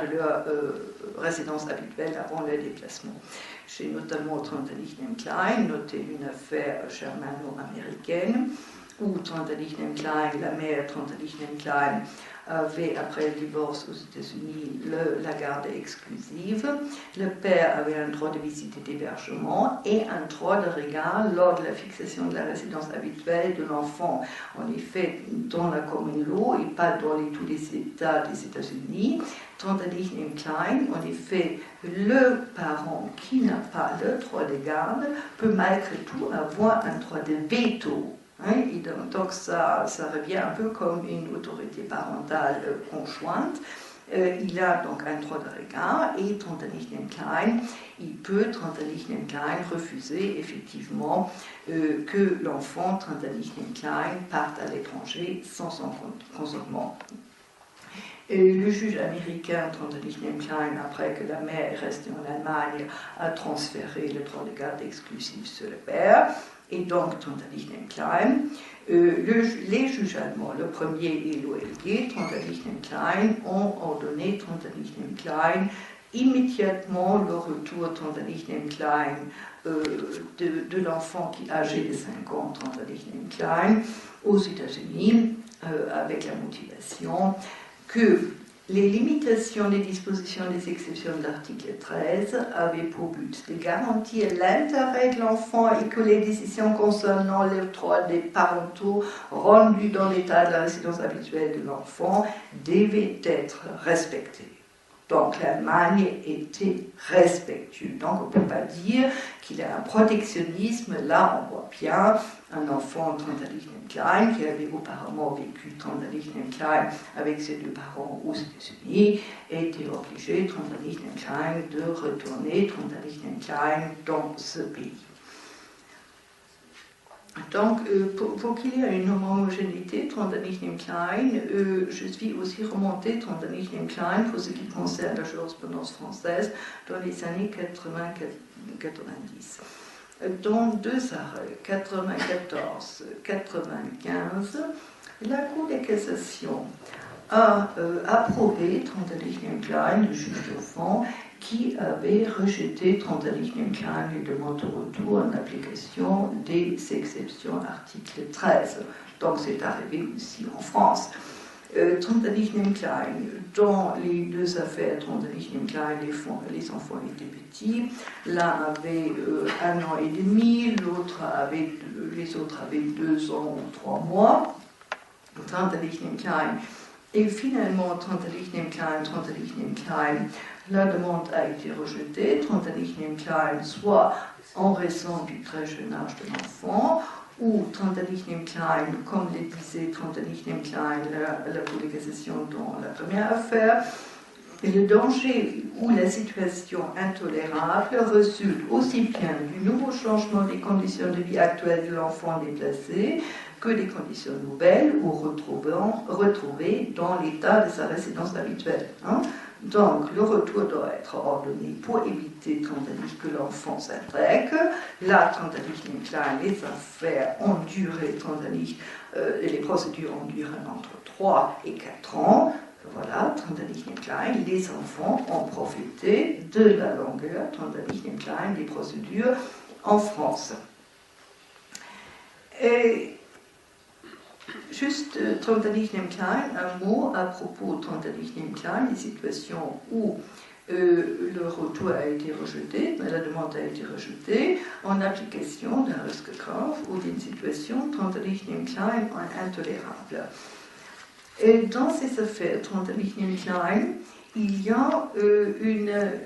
de leur résidence habituelle avant leur déplacement. J'ai notamment Trotterlichen Klein noté une affaire germano-américaine où Trotterlichen Klein, la mère Trotterlichen Klein, avait, après le divorce aux États-Unis, la garde exclusive. Le père avait un droit de visite et d'hébergement et un droit de regard lors de la fixation de la résidence habituelle de l'enfant. En effet, dans la common law et pas dans tous les États des États-Unis, Trotterlichen Klein, en effet, le parent qui n'a pas le droit de garde peut malgré tout avoir un droit de veto. Et donc ça revient un peu comme une autorité parentale conjointe. Il a donc un droit de regard et Trotterlichen Klein, il peut Trotterlichen Klein refuser effectivement que l'enfant Trotterlichen Klein parte à l'étranger sans son consentement. Et le juge américain, Trondheim Klein, après que la mère est restée en Allemagne, a transféré le droit de garde exclusif sur le père. Et donc, Trondheim Klein, les juges allemands, le premier et l'OLG, Trondheim Klein, ont ordonné Trondheim Klein immédiatement le retour Trondheim Klein de l'enfant qui est âgé de 5 ans, Trondheim Klein, aux États-Unis, avec la motivation que les limitations des dispositions des exceptions de l'article 13 avaient pour but de garantir l'intérêt de l'enfant et que les décisions concernant les droits des parentaux rendus dans l'état de la résidence habituelle de l'enfant devaient être respectées. Donc l'Allemagne était respectueuse. Donc on ne peut pas dire qu'il y a un protectionnisme. Là, on voit bien un enfant Trondheim Klein qui avait auparavant vécu Trondheim Klein avec ses 2 parents aux États-Unis était obligé, Trondheim Klein, de retourner Trondheim Klein dans ce pays. Donc, pour qu'il y ait une homogénéité, Trondheim Klein, je suis aussi remontée Trondheim Klein pour ce qui concerne la jurisprudence française dans les années 80-90. Dans 2 arrêts, 94-95, la Cour de cassation a approuvé Trondheim Klein, le juge de fond, qui avait rejeté Trondheim Klein les demandes de retour en application des exceptions article 13. Donc c'est arrivé aussi en France. Trondheim Klein, dans les 2 affaires Trondheim Klein, les enfants étaient petits. L'un avait 1 an et demi, les autres avaient 2 ans ou 3 mois. Trondheim Klein. Et finalement, Trondheim Klein, la demande a été rejetée. Trondheim Klein, soit en raison du très jeune âge de l'enfant, ou Trondheim Klein, comme le disait Trondheim Klein, la Cour de cassation dans la première affaire, le danger ou la situation intolérable résulte aussi bien du nouveau changement des conditions de vie actuelles de l'enfant déplacé que des conditions nouvelles ou retrouvées dans l'état de sa résidence habituelle. Donc, le retour doit être ordonné pour éviter que l'enfant s'intègre. Là, Trondheim Klein, les affaires ont duré, les procédures ont duré entre 3 et 4 ans. Voilà, Trondheim Klein, les enfants ont profité de la longueur, Trondheim Klein, des procédures en France. Et juste Trondheim Klein, un mot à propos de Trondheim Klein, les situations où le retour a été rejeté, la demande a été rejetée, en application d'un risque grave ou d'une situation Trondheim Klein intolérable. Et dans ces affaires Trondheim Klein, il y a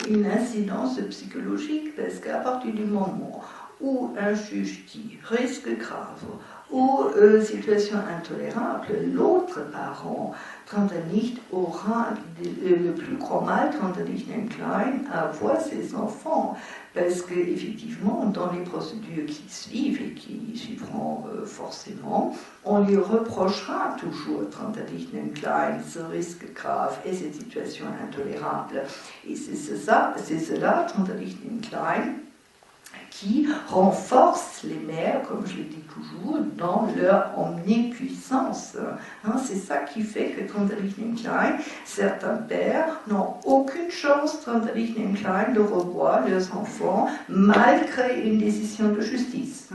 une incidence psychologique parce qu'à partir du moment où un juge dit risque grave ou situation intolérable, l'autre parent, Trondheim, aura le plus grand mal, Trondheim Klein, à voir ses enfants. Parce qu'effectivement, dans les procédures qui suivent et qui suivront forcément, on lui reprochera toujours, Trondheim Klein, ce risque grave et cette situation intolérable. Et c'est cela, Trondheim Klein, qui renforce les mères, comme je le dis toujours, dans leur omnipuissance. C'est ça qui fait que Trondheim Klein, certains pères n'ont aucune chance, Trondheim Klein, de revoir leurs enfants malgré une décision de justice.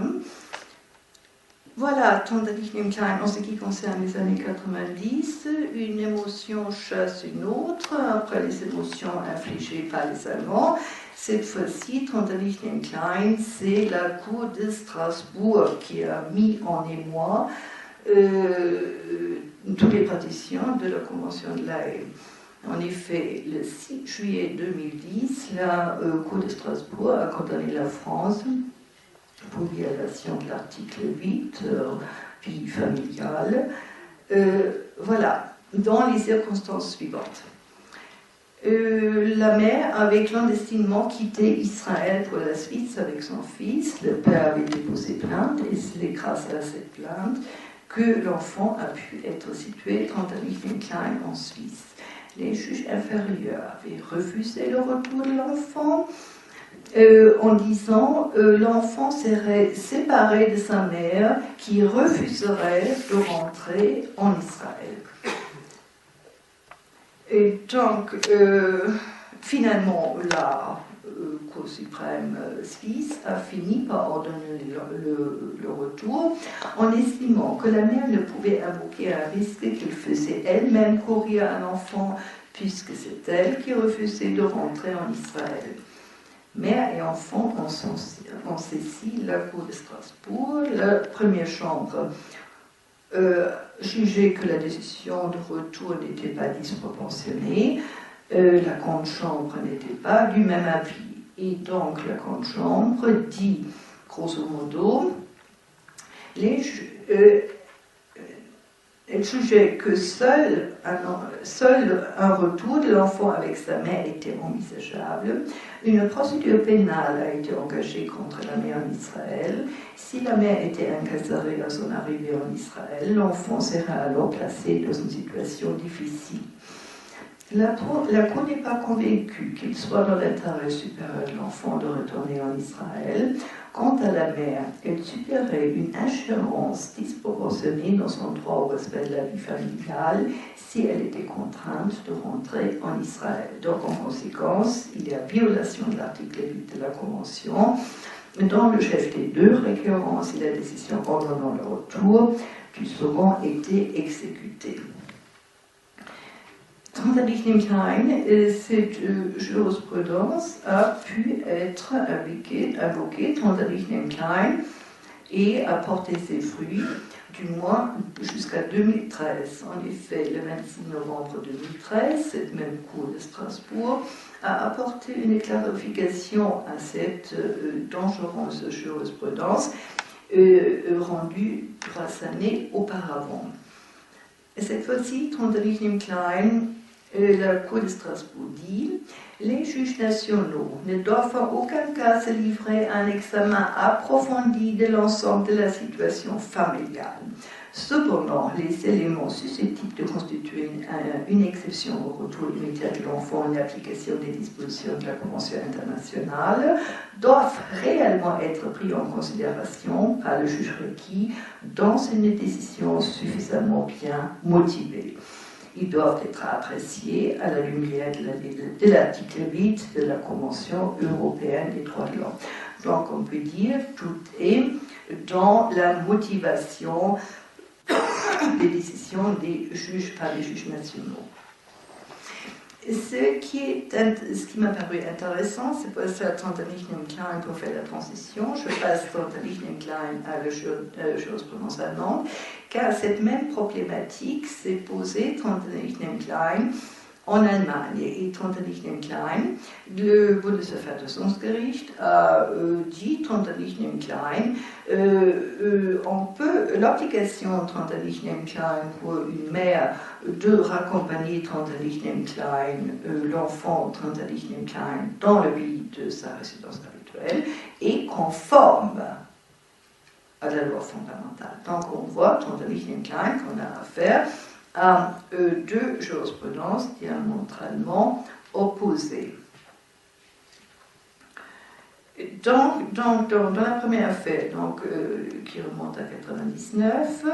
Voilà, Trondheim Klein, en ce qui concerne les années 90, une émotion chasse une autre, après les émotions infligées par les Allemands. Cette fois-ci, Trondheim Klein, c'est la Cour de Strasbourg qui a mis en émoi toutes les partitions de la Convention de La Haye. En effet, le 6 juillet 2010, la Cour de Strasbourg a condamné la France pour violation de l'article 8, vie familiale. Voilà, dans les circonstances suivantes. La mère avait clandestinement quitté Israël pour la Suisse avec son fils. Le père avait déposé plainte et c'est grâce à cette plainte que l'enfant a pu être situé Trondheim Klein en Suisse. les juges inférieurs avaient refusé le retour de l'enfant en disant l'enfant serait séparé de sa mère qui refuserait de rentrer en Israël. Et donc, finalement, la Cour suprême suisse a fini par ordonner le retour en estimant que la mère ne pouvait invoquer un risque qu'elle faisait elle-même courir un enfant puisque c'est elle qui refusait de rentrer en Israël. Mère et enfant ont saisi la Cour de Strasbourg, la première chambre jugeait que la décision de retour n'était pas disproportionnée, la grande chambre n'était pas du même avis. Et donc la grande chambre dit, grosso modo, elle jugeait que seul un retour de l'enfant avec sa mère était envisageable. Une procédure pénale a été engagée contre la mère en Israël. Si la mère était incarcérée à son arrivée en Israël, l'enfant serait alors placé dans une situation difficile. La Cour n'est pas convaincue qu'il soit dans l'intérêt supérieur de l'enfant de retourner en Israël. Quant à la mère, elle subirait une ingérence disproportionnée dans son droit au respect de la vie familiale si elle était contrainte de rentrer en Israël. Donc, en conséquence, il y a violation de l'article 8 de la Convention. Dans le chef des deux récurrences et la décision ordonnant le retour du second été exécuté. Trantalichnem Klein, cette jurisprudence a pu être invoquée, Trantalichnem Klein, et a porté ses fruits, du moins jusqu'à 2013. En effet, le 26 novembre 2013, cette même Cour de Strasbourg a apporté une clarification à cette dangereuse jurisprudence rendue 3 années auparavant. Et cette fois-ci, Trantalichnem Klein, la Cour de Strasbourg dit « Les juges nationaux ne doivent en aucun cas se livrer à un examen approfondi de l'ensemble de la situation familiale. Cependant, les éléments susceptibles de constituer une exception au retour immédiat de l'enfant en application des dispositions de la Convention internationale doivent réellement être pris en considération par le juge requis dans une décision suffisamment bien motivée. Ils doivent être appréciés à la lumière de l'article 8 de la Convention européenne des droits de l'homme. » Donc on peut dire que tout est dans la motivation des décisions des juges par les juges nationaux. Ce qui m'a paru intéressant, c'est pour ça Trantalichnem Klein pour faire la transition. Je passe Trantalichnem Klein à la jurisprudence allemande, car cette même problématique s'est posée Trantalichnem Klein en Allemagne. Et Trantalichnem Klein, le Bundesverfassungsgericht a dit Trantalichnem Klein, l'application Trantalichnem Klein pour une mère de raccompagner Trantalichnem Klein, l'enfant Trantalichnem Klein, dans le pays de sa résidence habituelle, est conforme à la loi fondamentale. Donc on voit Trantalichnem Klein qu'on a affaire à deux jurisprudences diamétralement opposées. Dans la première affaire, qui remonte à 1999,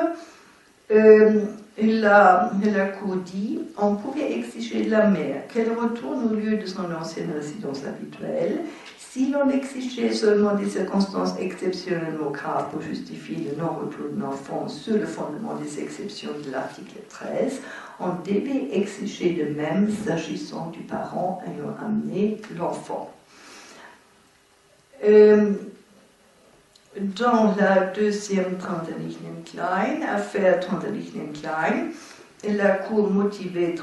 la Cour dit on pouvait exiger de la mère qu'elle retourne au lieu de son ancienne résidence habituelle si l'on exigeait seulement des circonstances exceptionnellement graves pour justifier le non-retour de l'enfant sur le fondement des exceptions de l'article 13, on devait exiger de même s'agissant du parent ayant amené l'enfant. Dans la deuxième Trantalichnem Klein, affaire Trantalichnem Klein, la Cour motivait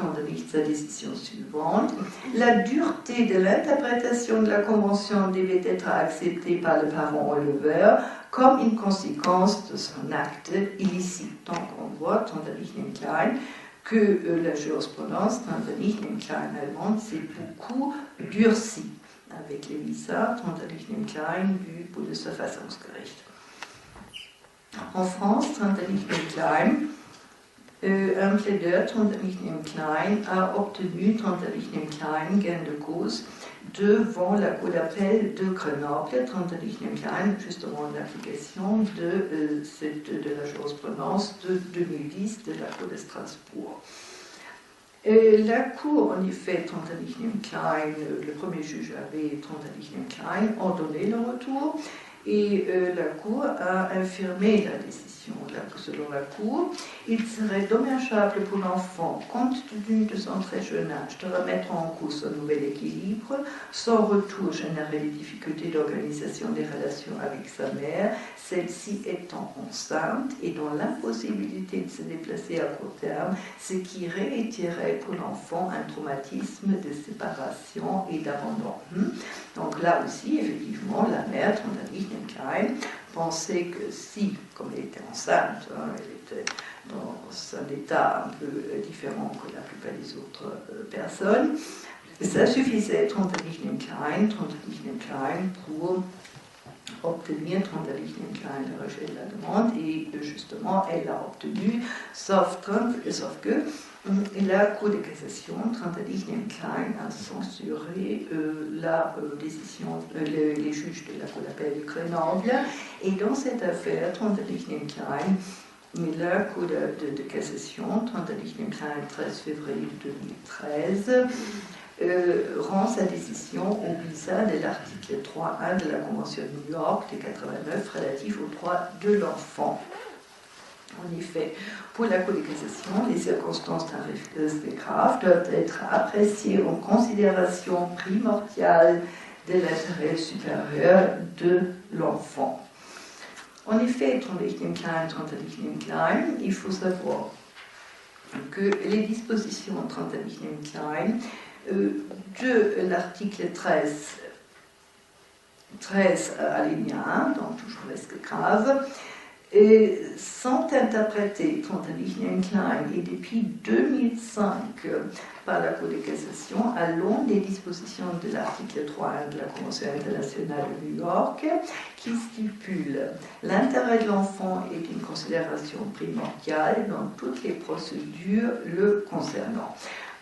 sa décision suivante. La dureté de l'interprétation de la Convention devait être acceptée par le parent enleveur comme une conséquence de son acte illicite. Donc on voit Trantalichnem Klein que la jurisprudence Trantalichnem Klein allemande s'est beaucoup durcie avec les visas Trantalichnem Klein du Bundesverfassungsgericht. En France, Trantalichnem Klein Un plaideur, Trentalichnem Klein, a obtenu Trentalichnem Klein gain de cause devant la Cour d'appel de Grenoble. Trentalichnem Klein, justement en application de la jurisprudence de 2010 de la Cour de Strasbourg. La Cour, en effet, Trentalichnem Klein, le premier juge avait Trentalichnem Klein ordonné le retour. Et la Cour a infirmé la décision. Selon la Cour, il serait dommageable pour l'enfant, compte tenu de son très jeune âge, de remettre en cause un nouvel équilibre. Son retour générait des difficultés d'organisation des relations avec sa mère, celle-ci étant enceinte et dans l'impossibilité de se déplacer à court terme, ce qui réitérait pour l'enfant un traumatisme de séparation et d'abandon. Donc là aussi, effectivement, la mère, Trentalichnem Klein, pensait que si, comme elle était enceinte, elle était dans un état un peu différent que la plupart des autres personnes, ça suffisait Trentalichnem Klein pour obtenir Trentalichnem Klein le rejet de la demande, et justement elle l'a obtenu, sauf que la Cour de cassation, Trentalichnem Klein, a censuré la décision, les juges de la Cour d'appel de Grenoble, et dans cette affaire, Trentalichnem Klein, mais la Cour de cassation, Trentalichnem Klein, 13 février 2013, rend sa décision au visa de l'article 3.1 de la Convention de New York de 89 relatif aux droits de l'enfant. En effet, pour la Cour de cassation, les circonstances d'un refus grave doivent être appréciées en considération primordiale de l'intérêt supérieur de l'enfant. En effet, Trentalichnem Klein, il faut savoir que les dispositions Trentalichnem Klein de l'article 13 alinéa 1, donc toujours risque grave, sont interprétées Trentalichnem Klein et depuis 2005 par la Cour de cassation à l'aune des dispositions de l'article 3.1 de la Convention internationale de New York qui stipule l'intérêt de l'enfant est une considération primordiale dans toutes les procédures le concernant.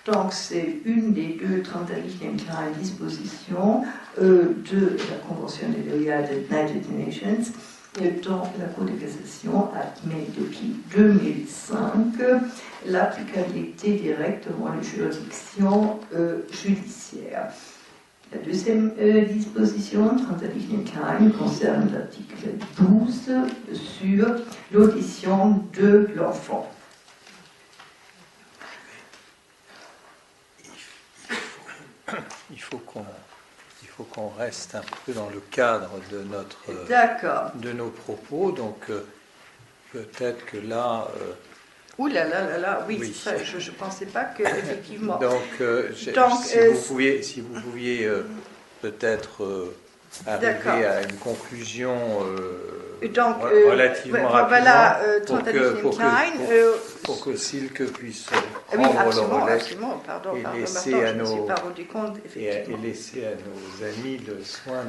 Donc c'est une des deux Trentalichnem Klein dispositions de la Convention des United Nations dont la Cour de cassation admet depuis 2005 l'applicabilité directement de juridiction judiciaire. La deuxième disposition, Trentalichnem Klein, concerne l'article 12 sur l'audition de l'enfant. Il faut qu'on reste un peu dans le cadre de nos propos, donc peut-être que là... oui, ça, je ne pensais pas que, effectivement... si vous pouviez peut-être arriver à une conclusion relativement rapidement pour que Silke puisse prendre le relais et laisser à nos amis le soin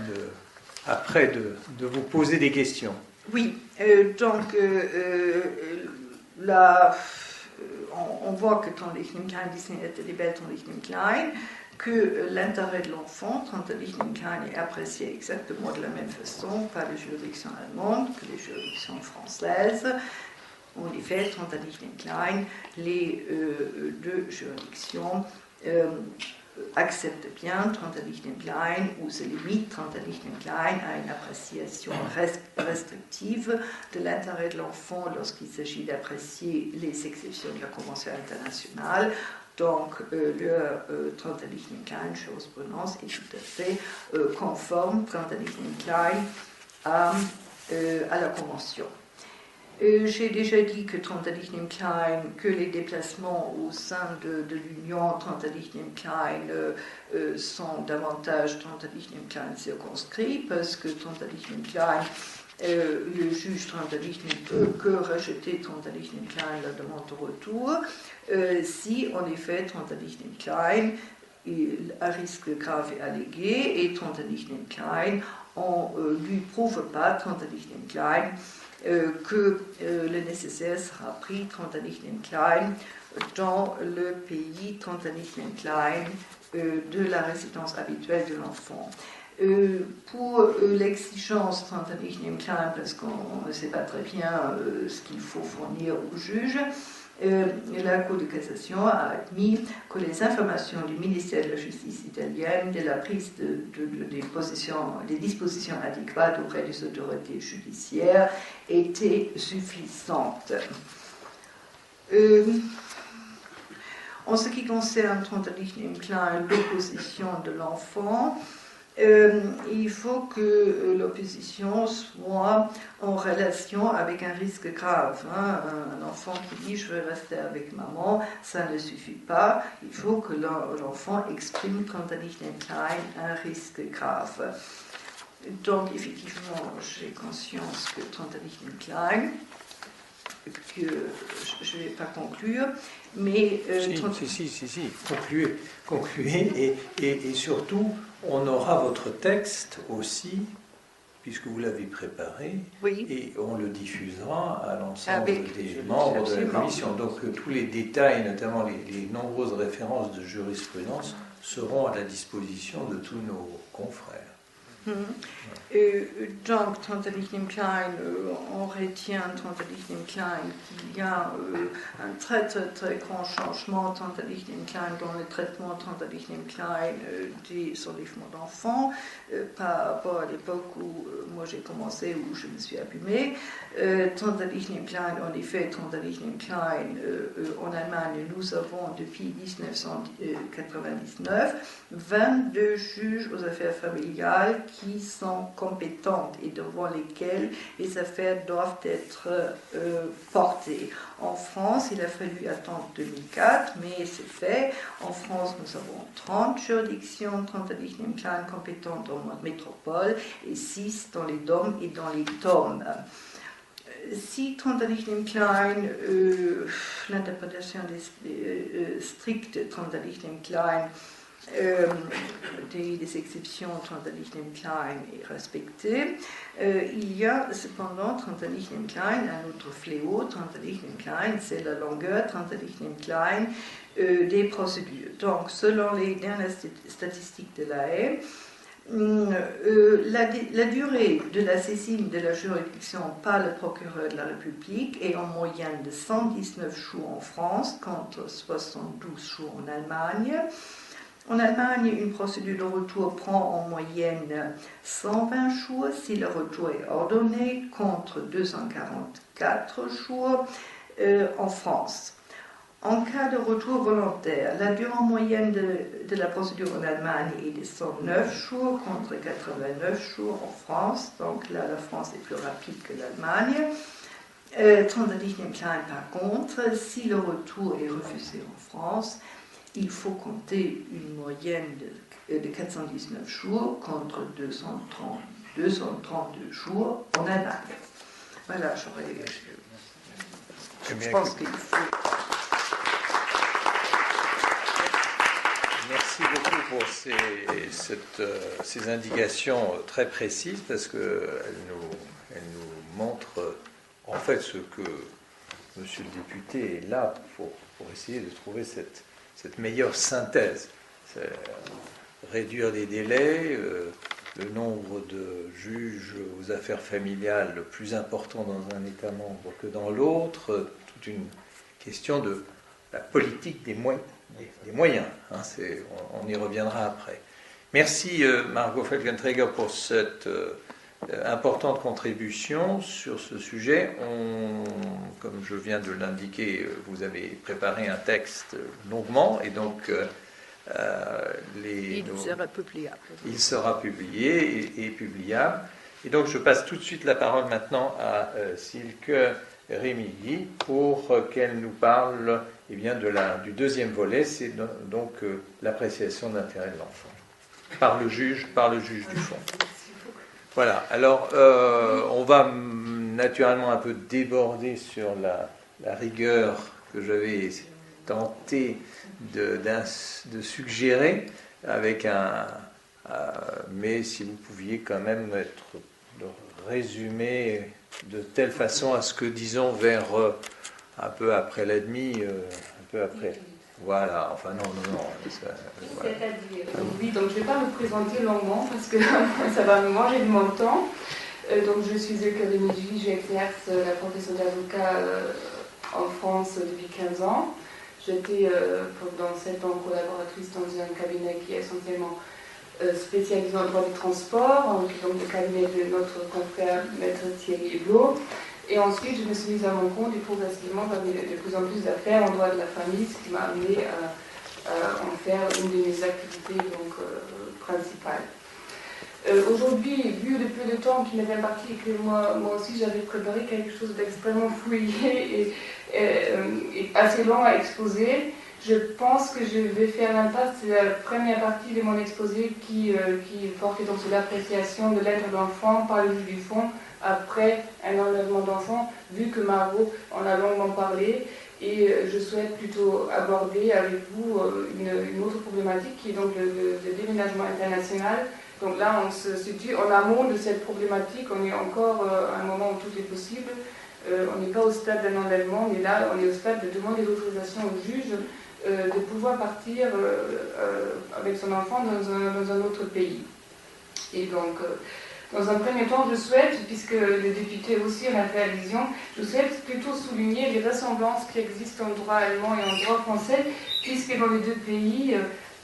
de vous poser des questions. Oui, là, on voit que Trentalichnem Klein, Trentalichnem Klein, que l'intérêt de l'enfant, Trentalichnem Klein, est apprécié exactement de la même façon par les juridictions allemandes que les juridictions françaises. En effet, Trentalichnem Klein, les deux juridictions acceptent bien Trentalichnem Klein, ou se limite Trentalichnem Klein à une appréciation restrictive de l'intérêt de l'enfant lorsqu'il s'agit d'apprécier les exceptions de la Convention internationale. Donc, le Trentalichnem Klein, jurisprudence, est tout à fait conforme, Trentalichnem Klein, à la Convention. J'ai déjà dit que Trentalichnem Klein, que les déplacements au sein de l'Union Trentalichnem Klein sont davantage Trentalichnem Klein circonscrits, parce que Trentalichnem Klein, le juge Trentalichnem peut que rejeter Trentalichnem Klein la demande de retour, si en effet Trentalichnem Klein à risque grave est allégué et Trentalichnem Klein, on ne lui prouve pas Trentalichnem Klein que le nécessaire sera pris, Trenternich Klein, dans le pays Trenternich Klein de la résidence habituelle de l'enfant. Pour l'exigence Trenternich Klein, parce qu'on ne sait pas très bien ce qu'il faut fournir au juge, la Cour de cassation a admis que les informations du ministère de la Justice italienne de la prise des dispositions adéquates auprès des autorités judiciaires étaient suffisantes. En ce qui concerne Trenternich Klein, l'opposition de l'enfant, il faut que l'opposition soit en relation avec un risque grave. Un enfant qui dit « je veux rester avec maman », ça ne suffit pas. Il faut que l'enfant exprime Trenternich Klein un risque grave. Donc effectivement, j'ai conscience que Trenternich Klein, que je ne vais pas conclure, mais... Si, concluez, et surtout, on aura votre texte aussi, puisque vous l'avez préparé, oui. Et on le diffusera à l'ensemble des membres de la commission. Donc tous les détails, notamment les nombreuses références de jurisprudence, seront à la disposition de tous nos confrères. Donc, Trenternich Klein, on retient Trenternich Klein qu'il y a un très grand changement Trenternich Klein dans le traitement Trenternich Klein des enlèvements d'enfants par rapport à l'époque où moi j'ai commencé, où je me suis abîmée. Trenternich Klein, en effet, Trenternich Klein en Allemagne, nous avons depuis 1999 22 juges aux affaires familiales qui sont compétentes et devant lesquelles les affaires doivent être portées. En France, il a fallu attendre 2004, mais c'est fait. En France, nous avons 30 juridictions, Trenternich Klein compétentes en métropole et 6 dans les DOM et dans les TOM. Si Trenternich Klein, l'interprétation stricte de Trenternich Klein, des exceptions Trenternich Klein est respectée, il y a cependant Trenternich Klein, un autre fléau. Trenternich Klein, c'est la longueur Trenternich Klein des procédures. Donc, selon les dernières statistiques de la Haye, la durée de la saisine de la juridiction par le procureur de la République est en moyenne de 119 jours en France contre 72 jours en Allemagne. En Allemagne, une procédure de retour prend en moyenne 120 jours si le retour est ordonné, contre 244 jours en France. En cas de retour volontaire, la durée en moyenne de la procédure en Allemagne est de 109 jours contre 89 jours en France. Donc là, la France est plus rapide que l'Allemagne. Trenternich Klein, par contre, si le retour est refusé en France, il faut compter une moyenne de 419 jours contre 232 jours en Allemagne. Voilà, je pense qu'il faut... Merci beaucoup pour ces indications très précises, parce qu'elles nous montrent en fait ce que Monsieur le député est là pour essayer de trouver cette meilleure synthèse. Réduire les délais, le nombre de juges aux affaires familiales le plus important dans un État membre que dans l'autre, toute une question de la politique des moyens. On y reviendra après. Merci Margot Felgenträger pour cette importante contribution sur ce sujet. Comme je viens de l'indiquer, vous avez préparé un texte longuement et donc il sera publié et publiable. Et donc je passe tout de suite la parole maintenant à Silke Remigui pour qu'elle nous parle du deuxième volet, c'est donc l'appréciation d'intérêt de l'enfant par le juge du fond. Voilà, alors on va naturellement un peu déborder sur la rigueur que j'avais tenté de suggérer, mais si vous pouviez quand même résumer de telle façon à ce que, disons, vers un peu après la demi, un peu après. Voilà, enfin non. Voilà. C'est-à-dire, oui, donc je ne vais pas me présenter longuement parce que ça va me manger de mon temps. Donc je suis Eucarine Julie, j'exerce la profession d'avocat en France depuis 15 ans. J'étais pendant 7 ans collaboratrice dans un cabinet qui est essentiellement spécialisé en droit du transport, donc le cabinet de notre confrère Maître Thierry Hublot. Et ensuite, je me suis mise à mon compte et progressivement j'avais de plus en plus d'affaires en droit de la famille, ce qui m'a amené à en faire une de mes activités donc, principales. Aujourd'hui, vu le peu de temps qui m'est imparti et que moi aussi j'avais préparé quelque chose d'extrêmement fouillé et assez long à exposer, je pense que je vais faire l'impasse sur la première partie de mon exposé qui portait donc sur l'appréciation de l'aide de l'enfant par le juge du fond après un enlèvement d'enfant, vu que Margot en a longuement parlé. Et je souhaite plutôt aborder avec vous une autre problématique qui est donc le déménagement international. Donc là, on se situe en amont de cette problématique, on est encore à un moment où tout est possible. On n'est pas au stade d'un enlèvement, mais là, on est au stade de demander l'autorisation au juge de pouvoir partir avec son enfant dans un autre pays. Et donc, dans un premier temps, je souhaite, puisque le député aussi en a fait allusion, je souhaite plutôt souligner les ressemblances qui existent en droit allemand et en droit français, puisque dans les deux pays,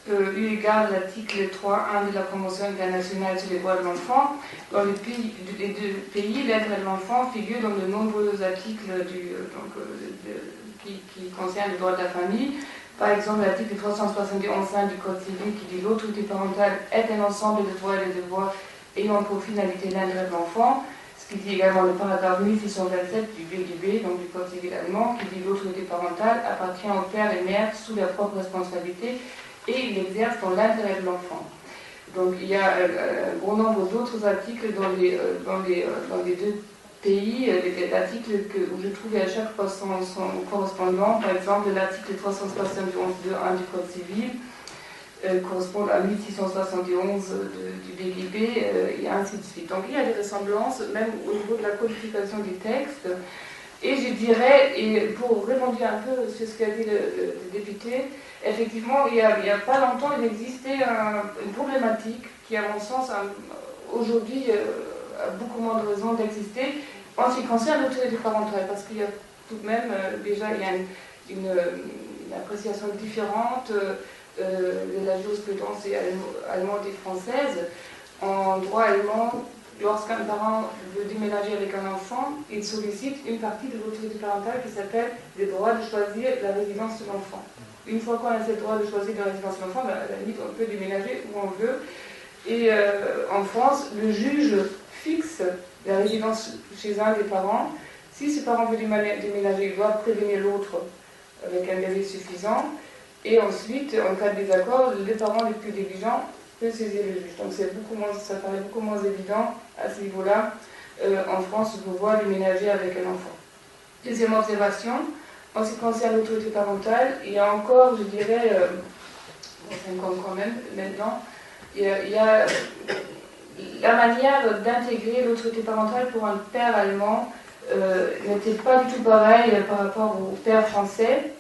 eu égard à l'article 3.1 de la Convention internationale sur les droits de l'enfant, dans les deux pays, l'aide à l'enfant figure dans de nombreux articles qui concernent les droits de la famille. Par exemple, l'article 371.5 du Code civil qui dit l'autorité parentale est un ensemble de droits et de devoirs ayant pour finalité l'intérêt de l'enfant, ce qui dit également le paragraphe 1627 du BGB, donc du Code civil allemand, qui dit l'autorité parentale appartient au père et mère sous leur propre responsabilité et il exerce dans l'intérêt de l'enfant. Donc il y a un bon nombre d'autres articles dans les deux pays, des articles où je trouvais à chaque fois son correspondant, par exemple l'article 371.2.1 du Code civil, correspond à 1671 du BGB et ainsi de suite. Donc il y a des ressemblances, même au niveau de la codification du texte. Et je dirais, et pour répondre un peu sur ce qu'a dit le député, effectivement, il n'y a pas longtemps, il existait une problématique qui, à mon sens, aujourd'hui a beaucoup moins de raisons d'exister en ce qui concerne l'autorité parentale, parce qu'il y a tout de même, déjà, il y a une appréciation différente de la jurisprudence allemande et française. En droit allemand, lorsqu'un parent veut déménager avec un enfant, il sollicite une partie de l'autorité parentale qui s'appelle le droit de choisir la résidence de l'enfant. Une fois qu'on a ce droit de choisir la résidence de l'enfant, à la limite, on peut déménager où on veut. Et en France, le juge fixe la résidence chez un des parents. Si ce parent veut déménager, il doit prévenir l'autre avec un délai suffisant. Et ensuite, en cas de désaccord, le parent le plus négligent peut saisir le juge. Donc ça paraît beaucoup moins évident à ce niveau-là, en France, de pouvoir déménager avec un enfant. Deuxième observation, en ce qui concerne l'autorité parentale, il y a encore, je dirais, 5 ans quand même, maintenant, il y a la manière d'intégrer l'autorité parentale pour un père allemand n'était pas du tout pareil par rapport au père français.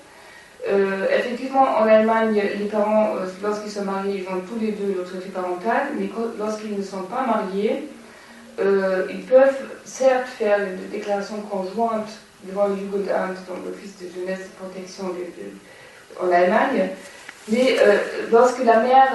Effectivement, en Allemagne, les parents, lorsqu'ils sont mariés, ils ont tous les deux l'autorité parentale, mais lorsqu'ils ne sont pas mariés, ils peuvent certes faire une déclaration conjointe devant le Jugendamt, donc l'Office de jeunesse et protection en Allemagne, mais lorsque la mère,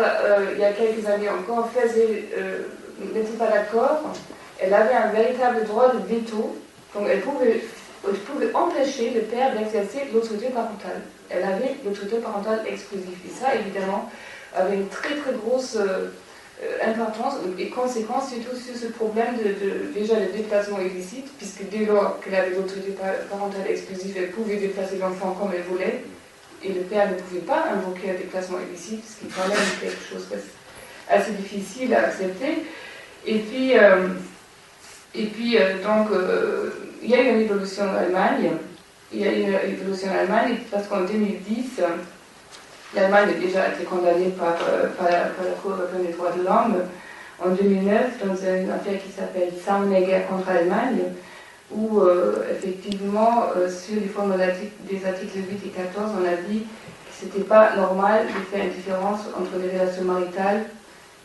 il y a quelques années encore, n'était pas d'accord, elle avait un véritable droit de veto, donc elle pouvait empêcher le père d'exercer l'autorité parentale. Elle avait l'autorité parentale exclusive. Et ça, évidemment, avait une très très grosse importance et conséquence surtout sur ce problème déjà de déplacement illicite, puisque dès lors qu'elle avait l'autorité parentale exclusive, elle pouvait déplacer l'enfant comme elle voulait, et le père ne pouvait pas invoquer un déplacement illicite, ce qui est quand même quelque chose assez difficile à accepter. Et puis donc, il y a eu une évolution en Allemagne. Parce qu'en 2010, l'Allemagne a déjà été condamnée par la Cour européenne des droits de l'homme. En 2009, dans une affaire qui s'appelle Saunegger contre Allemagne, où effectivement, sur les formes des articles 8 et 14, on a dit que ce n'était pas normal de faire une différence entre les relations maritales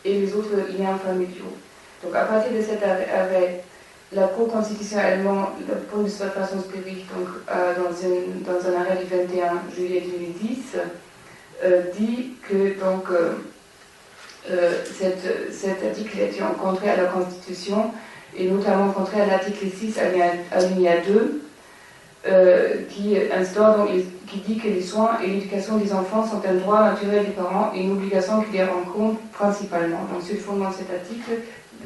et les autres liens familiaux. Donc à partir de cet arrêt, la Cour constitutionnelle allemande, le Bundesverfassungsgericht, donc, dans un arrêt du 21 juillet 2010, dit que donc, cet article était contraire à la Constitution, et notamment contraire à l'article 6, alinéa 2, qui instaure donc qui dit que les soins et l'éducation des enfants sont un droit naturel des parents et une obligation qui les rencontre principalement. Donc, sur le fondement de cet article,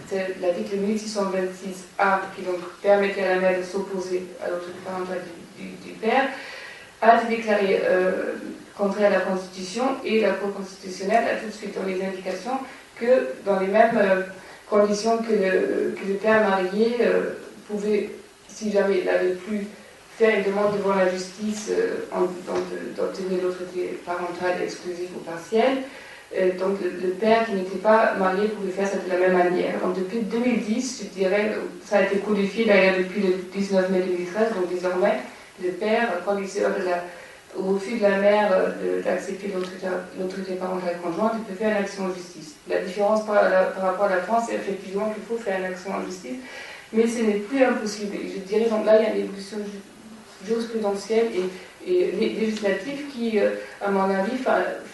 c'est l'article 1626A qui donc permettait à la mère de s'opposer à l'autorité parentale du père, a été déclaré contraire à la Constitution, et la Cour constitutionnelle a tout de suite donné les indications que dans les mêmes conditions que le père marié pouvait, si jamais il n'avait plus, faire une demande devant la justice d'obtenir l'autorité parentale exclusive ou partielle. Donc le père qui n'était pas marié pouvait faire ça de la même manière. Donc depuis 2010, je dirais, ça a été codifié d'ailleurs depuis le 19 mai 2013, donc désormais, le père, quand il se heurte au refus de la mère d'accepter l'autorité parentale conjointe, il peut faire une action en justice. La différence par rapport à la France, c'est effectivement qu'il faut faire une action en justice, mais ce n'est plus impossible. Je dirais, donc là, il y a une évolution jurisprudentielle et législative qui, à mon avis,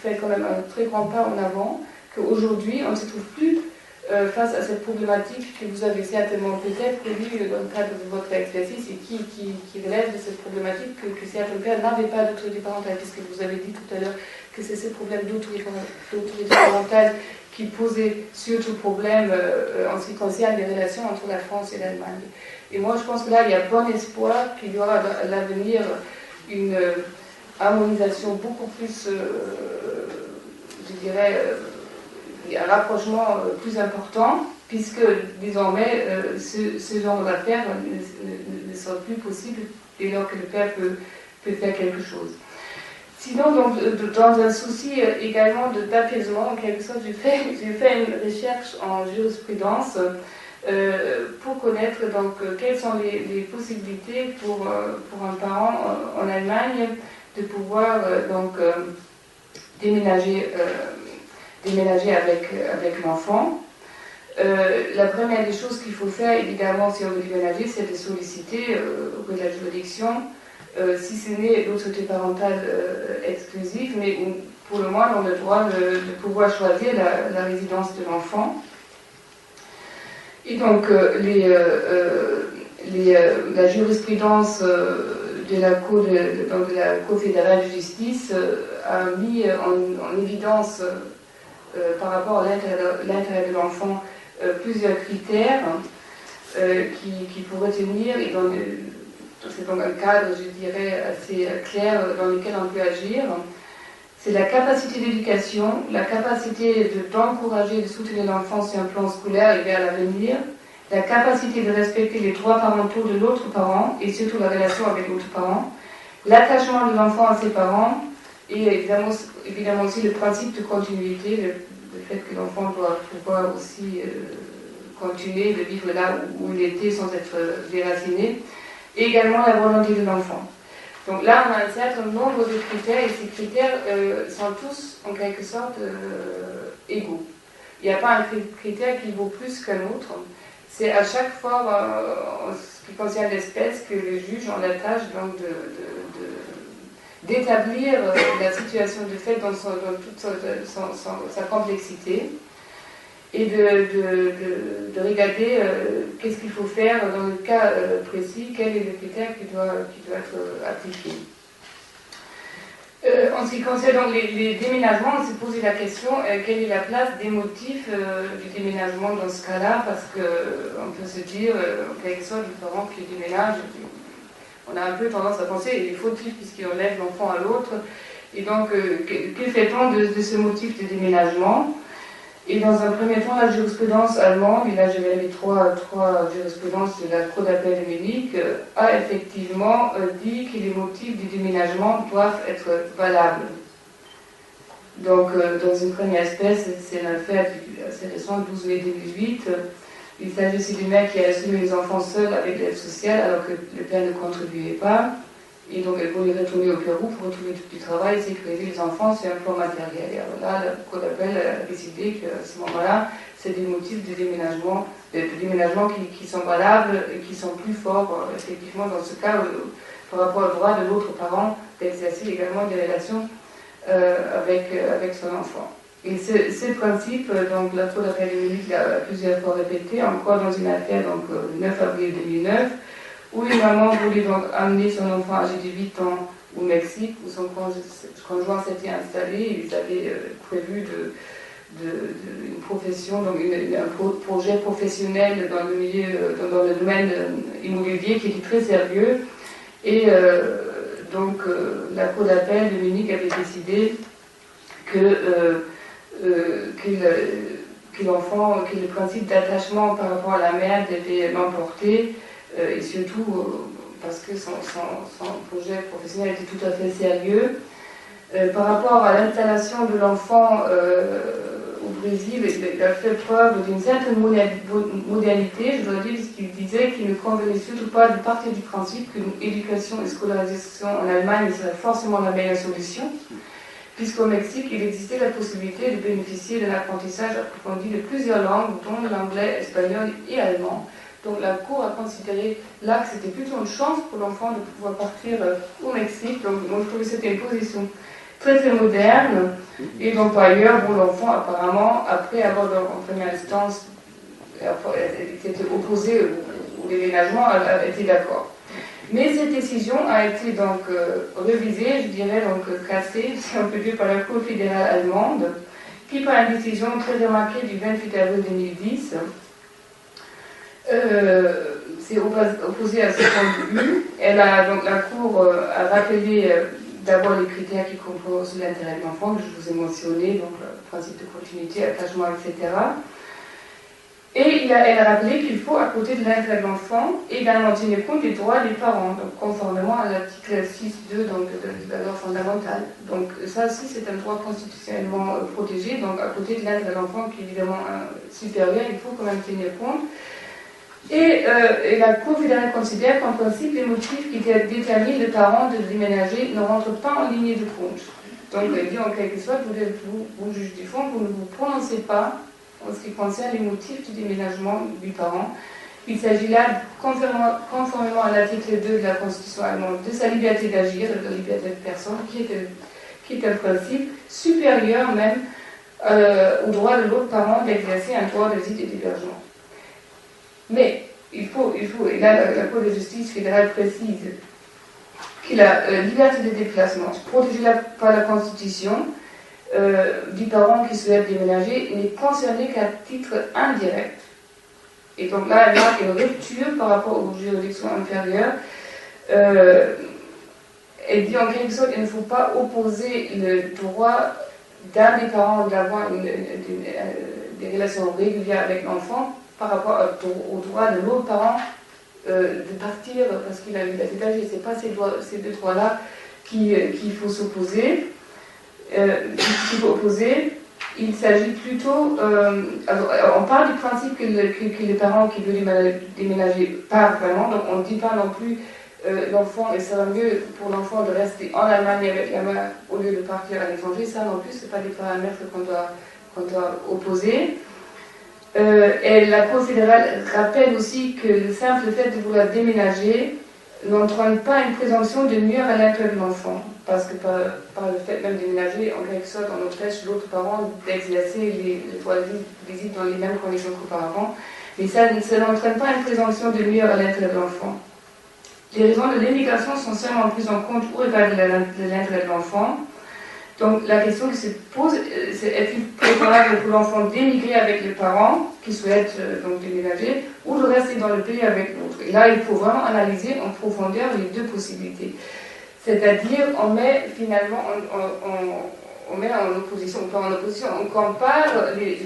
fait quand même un très grand pas en avant, qu'aujourd'hui, on ne se trouve plus face à cette problématique que vous avez certainement peut-être connue dans le cadre de votre exercice et qui relève de cette problématique que certains pères n'avaient pas d'autorité parentale, puisque vous avez dit tout à l'heure que c'est ce problème d'autorité parentale qui posait surtout problème en ce qui concerne les relations entre la France et l'Allemagne. Et moi, je pense que là, il y a bon espoir qu'il y aura à l'avenir une harmonisation beaucoup plus, je dirais, un rapprochement plus important, puisque désormais, ce genre d'affaires ne sera plus possible dès lors que le père peut faire quelque chose. Sinon, donc, dans un souci également d'apaisement, en quelque sorte, j'ai fait une recherche en jurisprudence pour connaître donc, quelles sont les possibilités pour un parent en Allemagne de pouvoir déménager avec l'enfant. La première des choses qu'il faut faire, évidemment, si on veut déménager, c'est de solliciter auprès de la juridiction, si ce n'est l'autorité parentale exclusive, mais pour le moins, on a le droit de pouvoir choisir la résidence de l'enfant. Et donc, la jurisprudence de la Cour fédérale de justice a mis en évidence, par rapport à l'intérêt de l'enfant, plusieurs critères qu'il faut retenir, et c'est donc un cadre, je dirais, assez clair dans lequel on peut agir. C'est la capacité d'éducation, la capacité d'encourager et de soutenir l'enfant sur un plan scolaire et vers l'avenir, la capacité de respecter les droits parentaux de l'autre parent et surtout la relation avec l'autre parent, l'attachement de l'enfant à ses parents et évidemment aussi le principe de continuité, le fait que l'enfant doit pouvoir aussi continuer de vivre là où il était sans être déraciné, et également la volonté de l'enfant. Donc là, on a un certain nombre de critères, et ces critères sont tous, en quelque sorte, égaux. Il n'y a pas un critère qui vaut plus qu'un autre. C'est à chaque fois, en ce qui concerne l'espèce, que le juge a la tâche d'établir la situation de fait dans toute sa complexité, et de regarder qu'est-ce qu'il faut faire dans le cas précis, quel est le critère qui doit être appliqué. En ce qui concerne donc les déménagements, on s'est posé la question quelle est la place des motifs du déménagement dans ce cas-là, parce qu'on peut se dire, en quelque sorte, les parents qui déménagent, on a un peu tendance à penser qu'il est fautif puisqu'il enlève l'enfant à l'autre, et donc que fait-on de ce motif de déménagement? Et dans un premier temps, la jurisprudence allemande, et là je vais les trois jurisprudences de la Cour d'appel de Munich, a effectivement dit que les motifs du déménagement doivent être valables. Donc, dans une première espèce, c'est l'affaire assez récente, 12 mai 2008, Il s'agit aussi d'une mère qui a assumé les enfants seuls avec l'aide sociale alors que le père ne contribuait pas. Et donc elle voulait retourner au Pérou pour retrouver du travail et sécuriser les enfants sur un plan matériel. Et alors là, le Code d'appel a décidé qu'à ce moment-là, c'est des motifs de déménagement qui sont valables et qui sont plus forts, effectivement, dans ce cas, par rapport au droit de l'autre parent d'exercer également des relations avec son enfant. Et ce principe, donc la Cour d'appel de Munich l'a plusieurs fois répété, encore dans une affaire, donc le 9 avril 2009, où une maman voulait donc amener son enfant âgé de 8 ans au Mexique, où son conjoint s'était installé, et ils avaient prévu une profession, donc un projet professionnel dans le milieu, dans le domaine immobilier qui était très sérieux. Et donc la Cour d'appel de Munich avait décidé que le principe d'attachement par rapport à la mère devait l'emporter, et surtout parce que son projet professionnel était tout à fait sérieux. Par rapport à l'installation de l'enfant au Brésil, il a fait preuve d'une certaine modernité, je dois dire, puisqu'il disait qu'il ne convenait surtout pas de partir du principe qu'une éducation et scolarisation en Allemagne serait forcément la meilleure solution, puisqu'au Mexique, il existait la possibilité de bénéficier d'un apprentissage approfondi de plusieurs langues, dont l'anglais, espagnol et allemand. Donc la Cour a considéré là que c'était plutôt une chance pour l'enfant de pouvoir partir au Mexique. Donc je trouvais que c'était une position très très moderne. Et donc par ailleurs, bon, l'enfant apparemment, après avoir en première instance été opposé au déménagement, a été d'accord. Mais cette décision a été donc révisée, je dirais donc cassée, si on peut dire, par la Cour fédérale allemande, qui par une décision très remarquée du 28 avril 2010 s'est opposée à ce point de vue. Donc la Cour a rappelé d'abord les critères qui composent l'intérêt de l'enfant, que je vous ai mentionné, donc le principe de continuité, attachement, etc. Et elle a rappelé qu'il faut, à côté de l'intérêt de l'enfant, également tenir compte des droits des parents, donc conformément à l'article 6.2 de la loi fondamentale. Donc ça aussi, c'est un droit constitutionnellement protégé, donc à côté de l'intérêt de l'enfant, qui est évidemment supérieur, il faut quand même tenir compte. Et la Cour fédérale considère qu'en principe, les motifs qui déterminent les parents de déménager ne rentrent pas en ligne de compte. Donc elle dit en quelque sorte, vous juge du fond, vous ne vous prononcez pas en ce qui concerne les motifs du déménagement du parent. Il s'agit là, conformément à l'article 2 de la Constitution allemande, de sa liberté d'agir, de la liberté de personne, qui est un principe supérieur même au droit de l'autre parent d'exercer un droit de visite et d'hébergement. Mais il faut, et là la Cour de justice fédérale précise que la liberté de déplacement, protégée par la Constitution, du parent qui souhaite déménager, n'est concernée qu'à titre indirect. Et donc là, elle marque une rupture par rapport aux juridictions inférieures. Elle dit en quelque sorte qu'il ne faut pas opposer le droit d'un des parents d'avoir des relations régulières avec l'enfant par rapport au droit de l'autre parent de partir parce qu'il a eu la d'âge. Ce n'est pas ces deux droits-là qu'il faut s'opposer. Qu'il faut opposer. Il s'agit plutôt... on parle du principe que les parents qui veulent déménager partent vraiment, donc on ne dit pas non plus l'enfant, et ça va mieux pour l'enfant de rester en Allemagne avec la mère au lieu de partir à l'étranger. Ça non plus, ce n'est pas des paramètres qu'on doit opposer. Et la Cour fédérale rappelle aussi que le simple fait de vouloir déménager n'entraîne pas une présomption de nuire à l'intérêt de l'enfant, parce que par le fait même de déménager, en quelque sorte, on empêche l'autre parent d'exercer les droits de visite dans les mêmes conditions qu'auparavant. Mais ça n'entraîne pas une présomption de nuire à l'intérêt de l'enfant. Les raisons de l'émigration sont seulement prises en compte au regard de l'intérêt de l'enfant. Donc la question qui se pose, c'est est-il préférable pour l'enfant d'émigrer avec les parents qui souhaitent donc déménager ou de rester dans le pays avec l'autre. Et là, il faut vraiment analyser en profondeur les deux possibilités. C'est-à-dire, on met finalement, on met en opposition, on compare les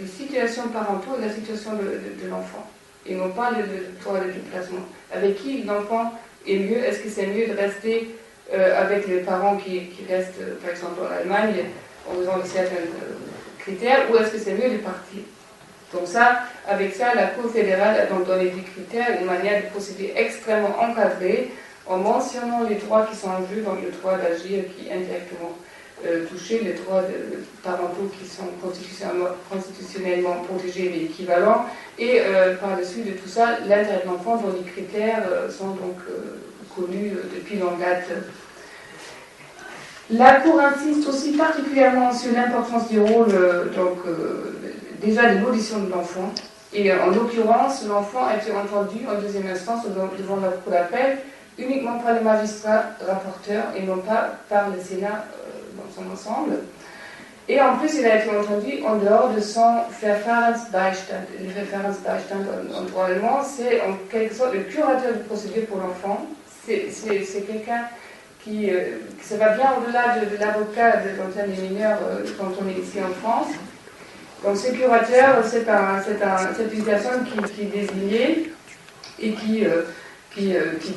situations parentaux et la situation de l'enfant. Et non pas le droit de déplacement. Avec qui l'enfant est mieux? Est-ce que c'est mieux de rester avec les parents qui restent, par exemple, en Allemagne, en faisant certains critères, ou est-ce que c'est mieux de partir? Donc ça, avec ça, la Cour fédérale a donc donné des critères, une manière de procéder extrêmement encadrée, en mentionnant les droits qui sont en jeu, donc le droit d'agir qui est indirectement touché, les droits parentaux qui sont constitutionnellement protégés mais équivalents, et par-dessus de tout ça, l'intérêt de l'enfant dont les critères sont donc connus depuis longue date. La Cour insiste aussi particulièrement sur l'importance du rôle déjà de l'audition de l'enfant, et en l'occurrence, l'enfant a été entendu en deuxième instance devant la Cour d'appel uniquement par le magistrat rapporteur et non pas par le Sénat dans son ensemble. Et en plus, il a été entendu en dehors de son Verfahrensbeistand. Le Verfahrensbeistand en droit allemand, c'est en quelque sorte le curateur de procédure pour l'enfant. C'est quelqu'un qui ça va bien au-delà de l'avocat de l'antenne des mineurs quand on est ici en France. Donc ce curateur, c'est une personne qui est désignée et qui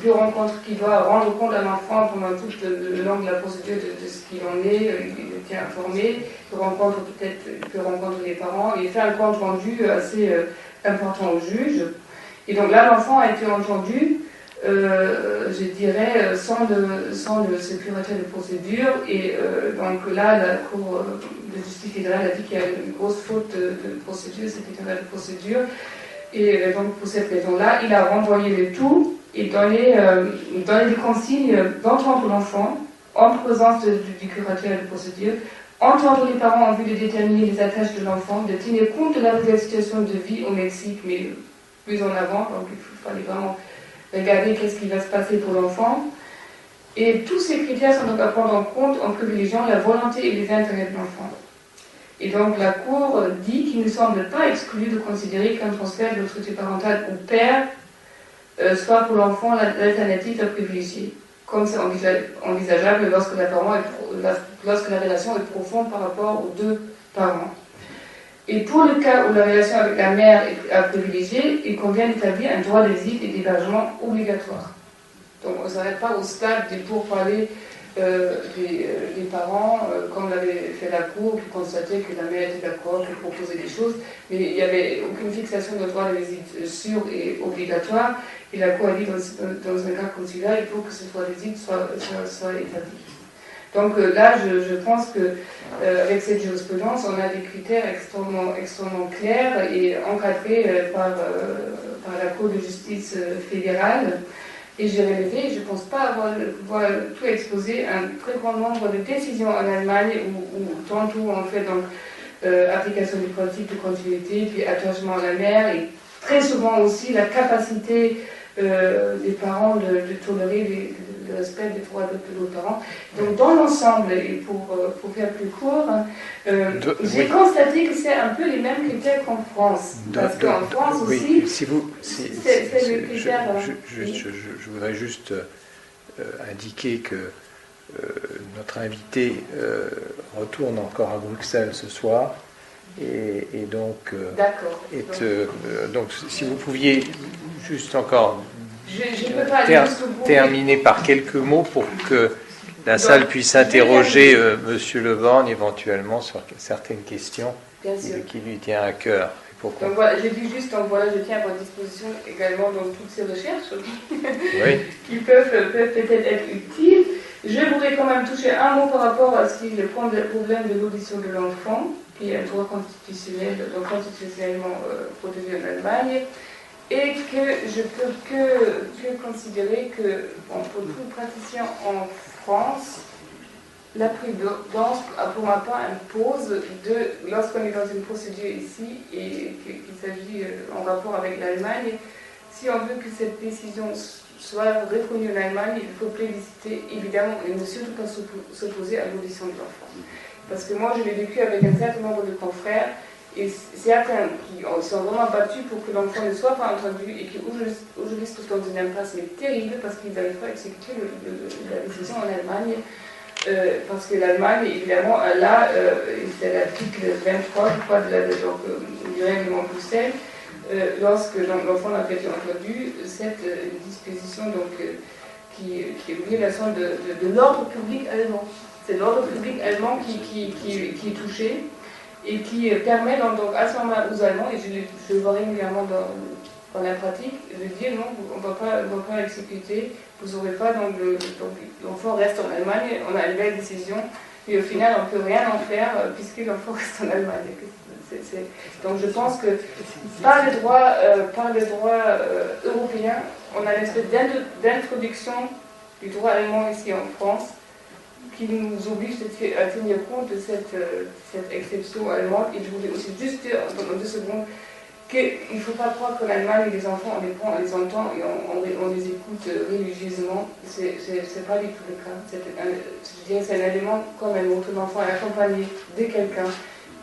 doit rendre compte à l'enfant pendant toute le long de la procédure de ce qu'il en est, il est bien informé, il peut rencontrer les parents, et il fait un compte rendu assez important au juge. Et donc là, l'enfant a été entendu, je dirais, sans ce curateur de procédure, et donc là, la Cour de justice fédérale a dit qu'il y a une grosse faute de procédure, c'est critère de procédure, et donc pour cette raison-là, il a renvoyé le tout, et donner des consignes d'entendre l'enfant en présence du curateur de procédure, entendre les parents en vue de déterminer les attaches de l'enfant, de tenir compte de la situation de vie au Mexique, mais plus en avant, donc il fallait vraiment regarder qu'est-ce qui va se passer pour l'enfant. Et tous ces critères sont donc à prendre en compte en privilégiant la volonté et les intérêts de l'enfant. Et donc la Cour dit qu'il ne semble pas exclu de considérer qu'un transfert de l'autorité parentale au père soit pour l'enfant l'alternative à privilégier, comme c'est envisageable lorsque la relation est profonde par rapport aux deux parents. Et pour le cas où la relation avec la mère est à privilégier, il convient d'établir un droit de visite et d'hébergement obligatoire. Donc on ne s'arrête pas au stade des pourparlers des parents, comme l'avait fait la Cour, qui constatait que la mère était d'accord, qui proposait des choses, mais il n'y avait aucune fixation de droit de visite sûr et obligatoire, et la Cour a dit dans un cas comme celui-là, il faut que ce droit de visite soit établi. Donc là, je pense qu'avec cette jurisprudence, on a des critères extrêmement clairs et encadrés par la Cour de justice fédérale. Et j'ai relevé, je ne pense pas avoir tout exposé, un très grand nombre de décisions en Allemagne où tantôt on fait donc application du principe de continuité, puis attachement à la mère, et très souvent aussi la capacité des parents de tolérer le respect des droits de leurs parents. Donc dans l'ensemble, et pour faire plus court, j'ai constaté que c'est un peu les mêmes critères qu'en France. Parce qu'en France aussi, c'est le critère... Je voudrais juste indiquer que notre invité retourne encore à Bruxelles ce soir. Et donc, donc, si vous pouviez juste encore terminer par quelques mots pour que la salle puisse interroger M. Le Borgne éventuellement sur certaines questions qui lui tient à cœur. Donc voilà, je dis juste, donc voilà, je tiens à votre disposition également dans toutes ces recherches qui peuvent peut-être être utiles. Je voudrais quand même toucher un mot par rapport à ce qui est le problème de l'audition de l'enfant, qui est un droit constitutionnel, donc constitutionnellement protégé en Allemagne, et que je peux que considérer que bon, pour tout praticien en France, la prudence, pour ma part, impose lorsqu'on est dans une procédure ici et qu'il s'agit en rapport avec l'Allemagne, si on veut que cette décision soit reconnue en Allemagne, il faut plébisciter évidemment et ne surtout pas s'opposer à l'audition de l'enfant. Parce que moi, je l'ai vécu avec un certain nombre de confrères, et certains qui sont vraiment battus pour que l'enfant ne soit pas entendu et qui aujourd'hui se trouvent dans une impasse mais terrible parce qu'ils n'arrivent pas à exécuter la décision en Allemagne. Parce que l'Allemagne, évidemment, là, c'est l'article 23, je crois, du règlement Bruxelles, lorsque l'enfant n'a pas été entendu, cette disposition qui est une violation de l'ordre public allemand. C'est l'ordre public allemand qui est touché. et qui permet donc à ce moment aux Allemands, et je le vois régulièrement dans la pratique, de dire non, on ne va pas exécuter, vous n'aurez pas, donc l'enfant reste en Allemagne, on a une belle décision, mais au final on ne peut rien en faire puisque l'enfant reste en Allemagne. Donc je pense que par les droits européens, on a une espèce d'introduction du droit allemand ici en France qui nous oblige à tenir compte de cette exception allemande. Et je voulais aussi juste dire en 2 secondes qu'il ne faut pas croire qu'en Allemagne, les enfants, on les prend, on les entend et on les écoute religieusement. C'est pas du tout le cas. Je dirais que c'est un élément quand même où l'enfant est accompagné de quelqu'un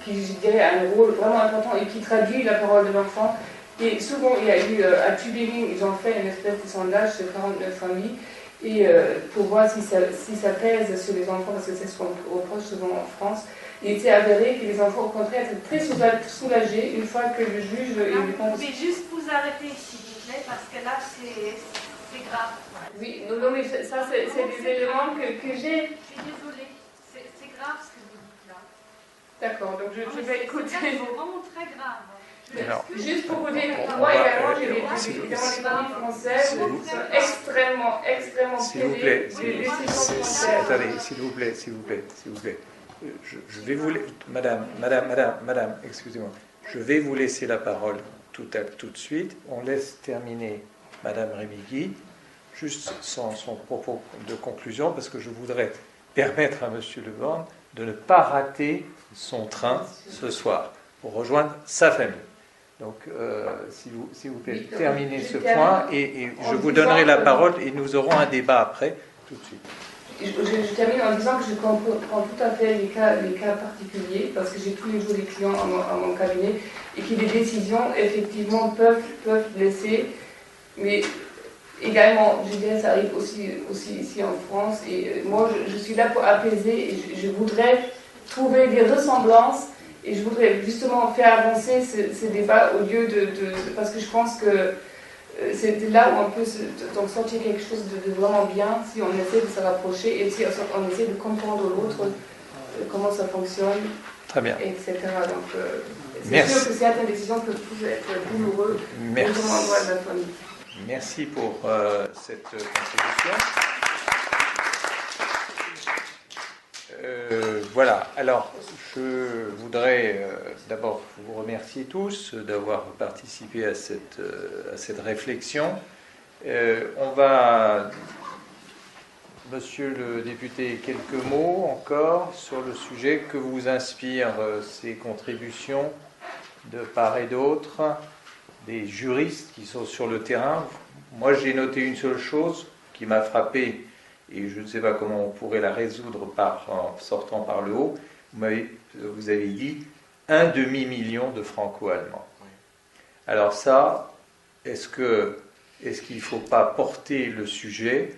qui, je dirais, a un rôle vraiment important et qui traduit la parole de l'enfant. Et souvent, il y a eu, à Tübingen, ils ont fait une espèce de sondage sur 49 familles, et pour voir si ça pèse sur les enfants, parce que c'est ce qu'on reproche souvent en France. Il était avéré que les enfants, au contraire, étaient très soulagés une fois que le juge... Vous pouvez juste vous arrêter, s'il vous plaît, parce que là, c'est grave. Oui, non, mais ça, c'est des éléments que j'ai... Je suis désolée, c'est grave ce que vous dites là. D'accord, donc je vais écouter. C'est vraiment très grave. Alors, juste pour vous dire, moi également, j'ai évidemment les familles françaises qui sont extrêmement s'il vous pédées plaît, des décisions françaises. attendez, s'il vous plaît. Je vais vous... Madame, excusez-moi. Je vais vous laisser la parole tout de suite. On laisse terminer Madame Remigui, juste son propos de conclusion, parce que je voudrais permettre à Monsieur Le Borne de ne pas rater son train ce soir pour rejoindre sa famille. Donc, s'il vous plaît, terminez ce point et je vous donnerai la parole et nous aurons un débat après, tout de suite. Je termine en disant que je comprends tout à fait les cas particuliers, parce que j'ai tous les jours des clients à mon cabinet, et que les décisions, effectivement, peuvent blesser, mais également, je dirais, ça arrive aussi ici en France, et moi, je suis là pour apaiser, et je voudrais trouver des ressemblances, et je voudrais justement faire avancer ces débats au lieu parce que je pense que c'est là où on peut donc sortir quelque chose de vraiment bien si on essaie de se rapprocher et si on essaie de comprendre l'autre, comment ça fonctionne, très bien, etc. Donc c'est sûr que certaines décisions peuvent être douloureuses pour l'endroit de la famille. Merci pour cette contribution. Voilà, alors je voudrais d'abord vous remercier tous d'avoir participé à cette réflexion. On va, Monsieur le député, quelques mots encore sur le sujet. Que vous inspirent ces contributions de part et d'autre, des juristes qui sont sur le terrain? Moi, j'ai noté une seule chose qui m'a frappé, et je ne sais pas comment on pourrait la résoudre en sortant par le haut. Vous avez dit 1,5 million de franco-allemands. Alors ça, est-ce qu'il ne faut pas porter le sujet?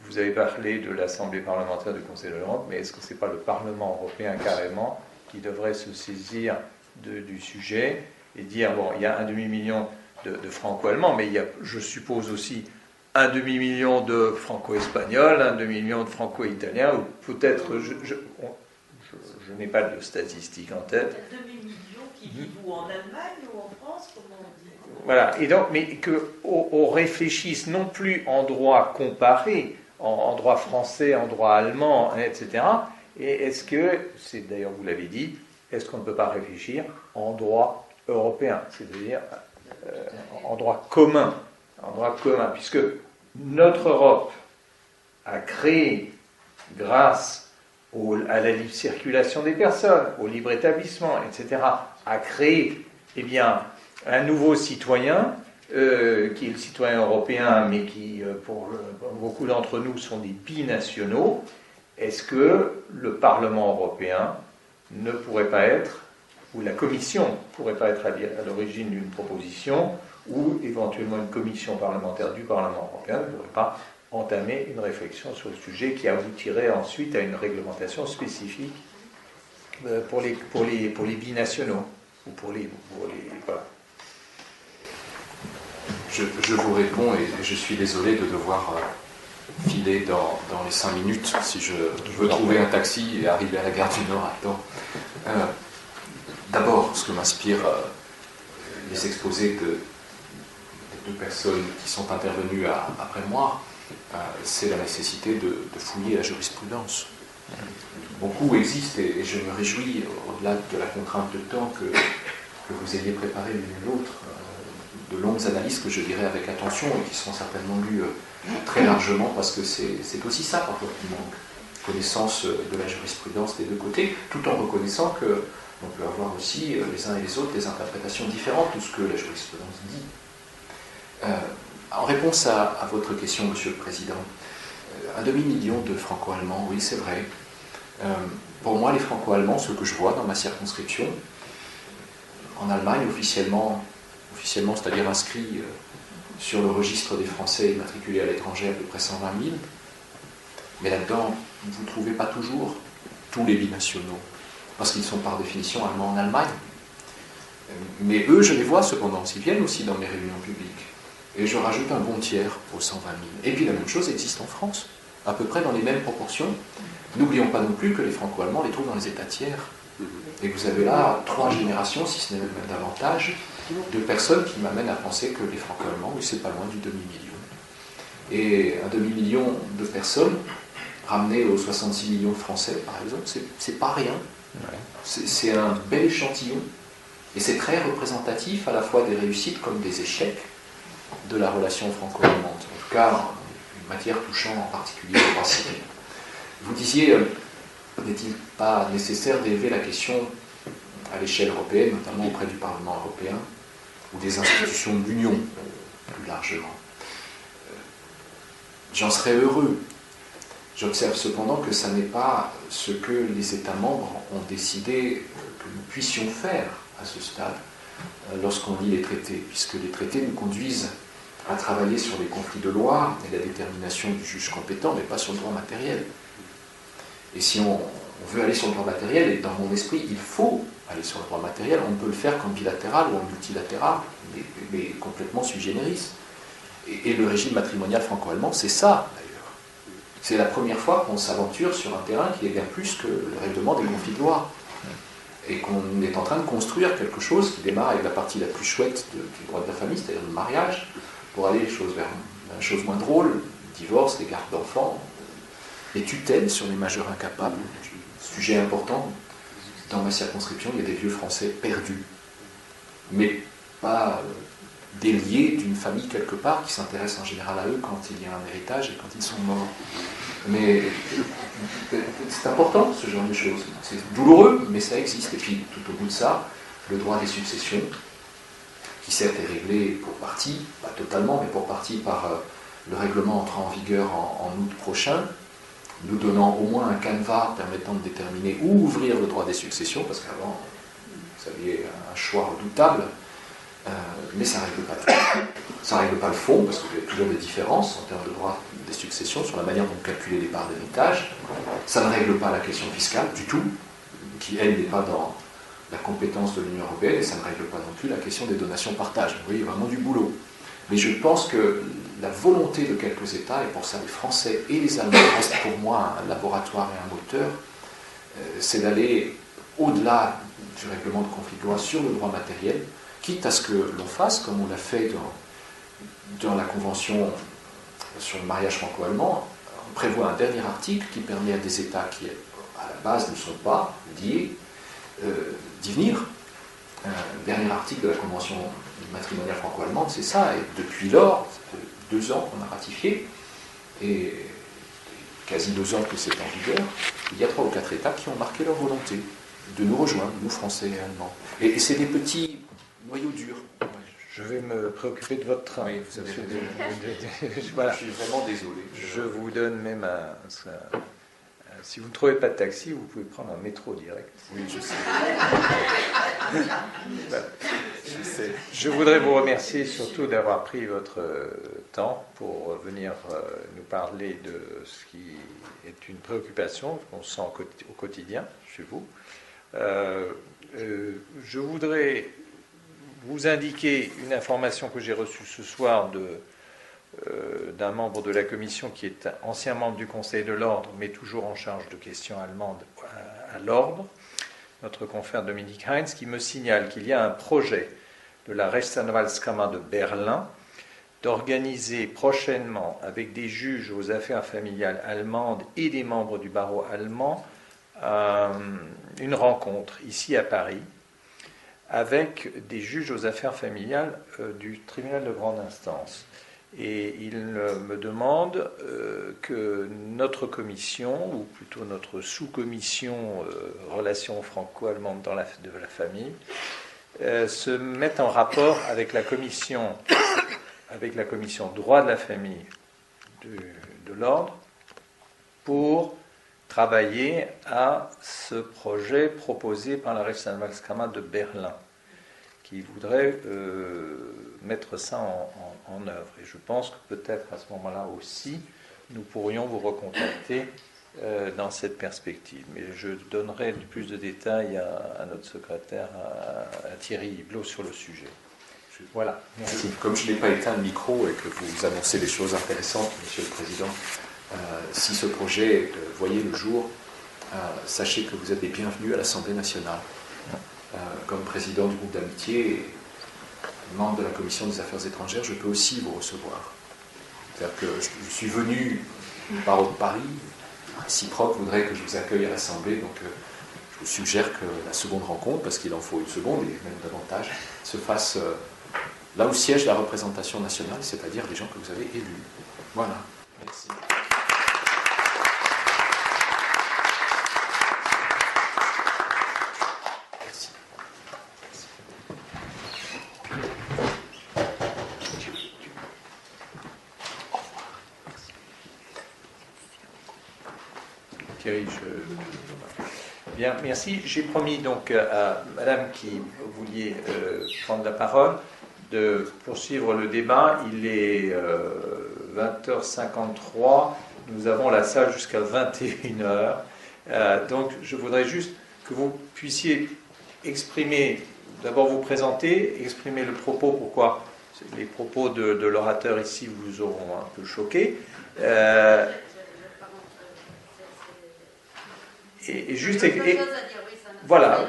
Vous avez parlé de l'Assemblée parlementaire du Conseil de l'Europe, mais est-ce que ce n'est pas le Parlement européen carrément qui devrait se saisir du sujet et dire, bon, il y a 1,5 million de franco-allemands, mais il y a, je suppose aussi, 1,5 million de franco-espagnols, 1,5 million de franco-italiens, ou peut-être, je n'ai pas de statistiques en tête. 2 millions qui vivent ou en Allemagne ou en France, comment on dit? Voilà, et donc, mais qu'on réfléchisse non plus en droit comparé, en droit français, en droit allemand, etc. Et est-ce que, c'est d'ailleurs vous l'avez dit, est-ce qu'on ne peut pas réfléchir en droit européen, c'est-à-dire en droit commun, puisque notre Europe a créé, grâce à la libre circulation des personnes, au libre établissement, etc., a créé, eh bien, un nouveau citoyen, qui est le citoyen européen, mais qui, pour beaucoup d'entre nous, sont des binationaux. Est-ce que le Parlement européen ne pourrait pas être, ou la Commission ne pourrait pas être à l'origine d'une proposition, ou éventuellement une commission parlementaire du Parlement européen ne pourrait pas entamer une réflexion sur le sujet qui aboutirait ensuite à une réglementation spécifique pour les binationaux, ou pour les voilà. Je vous réponds et je suis désolé de devoir filer dans les 5 minutes si je veux trouver un taxi et arriver à la gare du Nord à temps. D'abord, ce que m'inspirent les exposés des deux personnes qui sont intervenues après moi, c'est la nécessité de fouiller la jurisprudence. Beaucoup existent et je me réjouis, au-delà de la contrainte de temps, que vous ayez préparé l'une et l'autre de longues analyses que je lirai avec attention et qui seront certainement lues très largement, parce que c'est aussi ça parfois qui manque, connaissance de la jurisprudence des deux côtés, tout en reconnaissant qu'on peut avoir aussi les uns et les autres des interprétations différentes de ce que la jurisprudence dit. En réponse à votre question, Monsieur le Président, 1,5 million de franco-allemands, oui c'est vrai. Pour moi, les franco-allemands, ceux que je vois dans ma circonscription, en Allemagne, officiellement c'est-à-dire inscrits sur le registre des Français immatriculés à l'étranger, à peu près 120 000. Mais là-dedans, vous ne trouvez pas toujours tous les binationaux, parce qu'ils sont par définition allemands en Allemagne. Mais eux, je les vois cependant, ils viennent aussi dans mes réunions publiques. Et je rajoute un bon tiers aux 120 000. Et puis la même chose existe en France, à peu près dans les mêmes proportions. N'oublions pas non plus que les franco-allemands les trouvent dans les États tiers. Et vous avez là 3 générations, si ce n'est même davantage, de personnes qui m'amènent à penser que les franco-allemands, oui, c'est pas loin du demi-million. Et un demi-million de personnes, ramenées aux 66 millions de Français, par exemple, c'est pas rien. C'est un bel échantillon. Et c'est très représentatif à la fois des réussites comme des échecs de la relation franco-allemande. En tout cas, une matière touchant en particulier le droit civil. Vous disiez, n'est-il pas nécessaire d'élever la question à l'échelle européenne, notamment auprès du Parlement européen, ou des institutions de l'Union, plus largement? J'en serais heureux. J'observe cependant que ça n'est pas ce que les États membres ont décidé que nous puissions faire à ce stade lorsqu'on lit les traités, puisque les traités nous conduisent à travailler sur les conflits de loi et la détermination du juge compétent, mais pas sur le droit matériel. Et si on veut aller sur le droit matériel, et dans mon esprit, il faut aller sur le droit matériel, on ne peut le faire qu'en bilatéral ou en multilatéral, mais complètement sui generis. Et le régime matrimonial franco-allemand, c'est ça, d'ailleurs. C'est la première fois qu'on s'aventure sur un terrain qui est bien plus que le règlement des conflits de loi. Et qu'on est en train de construire quelque chose qui démarre avec la partie la plus chouette du droit de la famille, c'est-à-dire le mariage, pour aller vers une chose moins drôle, le divorce, les gardes d'enfants, les tutelles sur les majeurs incapables. Sujet important, dans ma circonscription, il y a des vieux Français perdus, mais pas déliés d'une famille quelque part, qui s'intéresse en général à eux quand il y a un héritage et quand ils sont morts. Mais c'est important, ce genre de choses. C'est douloureux, mais ça existe. Et puis, tout au bout de ça, le droit des successions, qui certes est réglé pour partie, pas totalement, mais pour partie par le règlement entrant en vigueur en août prochain, nous donnant au moins un canevas permettant de déterminer où ouvrir le droit des successions, parce qu'avant, vous saviez, un choix redoutable, mais ça ne règle pas tout. Ça ne règle pas le fond, parce qu'il y a toujours des différences en termes de droit des successions sur la manière dont calculer les parts d'héritage. Ça ne règle pas la question fiscale du tout, qui, elle, n'est pas dans la compétence de l'Union européenne, et ça ne règle pas non plus la question des donations-partage. Vous voyez, il y a vraiment du boulot. Mais je pense que la volonté de quelques États, et pour ça les Français et les Allemands restent pour moi un laboratoire et un moteur, c'est d'aller au-delà du règlement de conflit de loi sur le droit matériel, quitte à ce que l'on fasse, comme on l'a fait dans la Convention sur le mariage franco-allemand, on prévoit un dernier article qui permet à des États qui, à la base, ne sont pas liés, d'y venir. Un dernier article de la Convention matrimoniale franco-allemande, c'est ça. Et depuis lors, ça fait 2 ans qu'on a ratifié, et quasi 2 ans que c'est en vigueur, il y a 3 ou 4 États qui ont marqué leur volonté de nous rejoindre, nous Français et Allemands. Et c'est des petits noyaux durs. Je vais me préoccuper de votre train. Oui, vous avez voilà. Je suis vraiment désolé. Je vous donne même si vous ne trouvez pas de taxi, vous pouvez prendre un métro direct. Oui, je sais. Voilà. Je voudrais vous remercier surtout d'avoir pris votre temps pour venir nous parler de ce qui est une préoccupation qu'on sent au quotidien chez vous. Je voudrais vous indiquer une information que j'ai reçue ce soir d'un membre de la commission qui est ancien membre du Conseil de l'Ordre, mais toujours en charge de questions allemandes à l'Ordre, notre confrère Dominique Heinz, qui me signale qu'il y a un projet de la Rechtsanwaltskammer de Berlin d'organiser prochainement avec des juges aux affaires familiales allemandes et des membres du barreau allemand une rencontre ici à Paris avec des juges aux affaires familiales du tribunal de grande instance. Et il me demande que notre commission, ou plutôt notre sous-commission relations franco-allemandes de la famille, se mette en rapport avec la commission droit de la famille de l'ordre pour travailler à ce projet proposé par la Rechtsanwaltskammer de Berlin, qui voudrait mettre ça en œuvre. Et je pense que peut-être à ce moment-là aussi, nous pourrions vous recontacter dans cette perspective. Mais je donnerai plus de détails à notre secrétaire, à Thierry Hublot, sur le sujet. Voilà, merci. Comme je n'ai pas éteint le micro et que vous annoncez des choses intéressantes, Monsieur le Président, si ce projet voyait le jour, sachez que vous êtes les bienvenus à l'Assemblée nationale. Comme président du groupe d'amitié et membre de la Commission des affaires étrangères, je peux aussi vous recevoir. C'est-à-dire que je suis venu par haut de Paris, réciproque voudrait que je vous accueille à l'Assemblée, donc je vous suggère que la seconde rencontre, parce qu'il en faut une seconde et même davantage, se fasse là où siège la représentation nationale, c'est-à-dire les gens que vous avez élus. Voilà. Merci. Thierry, bien, merci. J'ai promis donc à Madame qui vouliez prendre la parole de poursuivre le débat. Il est 20h53. Nous avons la salle jusqu'à 21h. Donc, je voudrais juste que vous puissiez exprimer, d'abord vous présenter, exprimer le propos, pourquoi les propos de l'orateur ici vous auront un peu choqué. Et juste, voilà.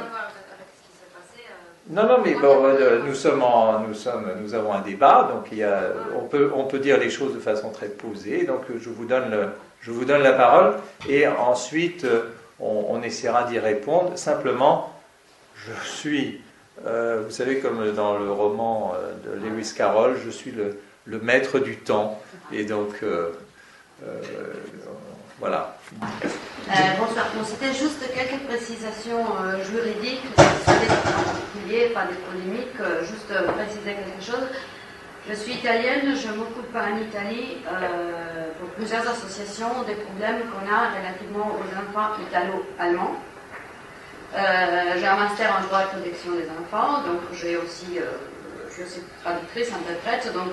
Non, mais bon, nous avons un débat, donc on peut dire les choses de façon très posée. Donc je vous donne la parole, et ensuite on essaiera d'y répondre. Simplement, je suis, vous savez, comme dans le roman de Lewis Carroll, je suis le maître du temps, et donc voilà. Bonsoir. Bon, c'était juste quelques précisations juridiques, en particulier, pas des polémiques, juste préciser quelque chose. Je suis italienne, je m'occupe en Italie pour plusieurs associations des problèmes qu'on a relativement aux enfants italo-allemands. J'ai un master en droit de protection des enfants, donc je suis aussi traductrice, interprète, donc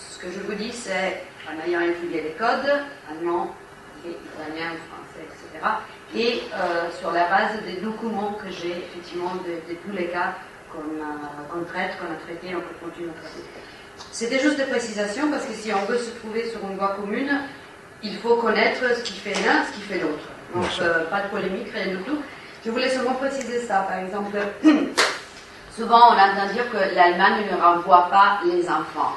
ce que je vous dis, c'est en ayant étudié les codes allemands, italien, français, etc. Et sur la base des documents que j'ai, effectivement, de tous les cas qu'on traite, qu'on a traités, on peut continuer à traiter. C'était juste des précisations, parce que si on veut se trouver sur une voie commune, il faut connaître ce qui fait l'un, ce qui fait l'autre. Donc, pas de polémique, rien du tout. Je voulais seulement préciser ça. Par exemple, souvent on entend dire que l'Allemagne ne renvoie pas les enfants.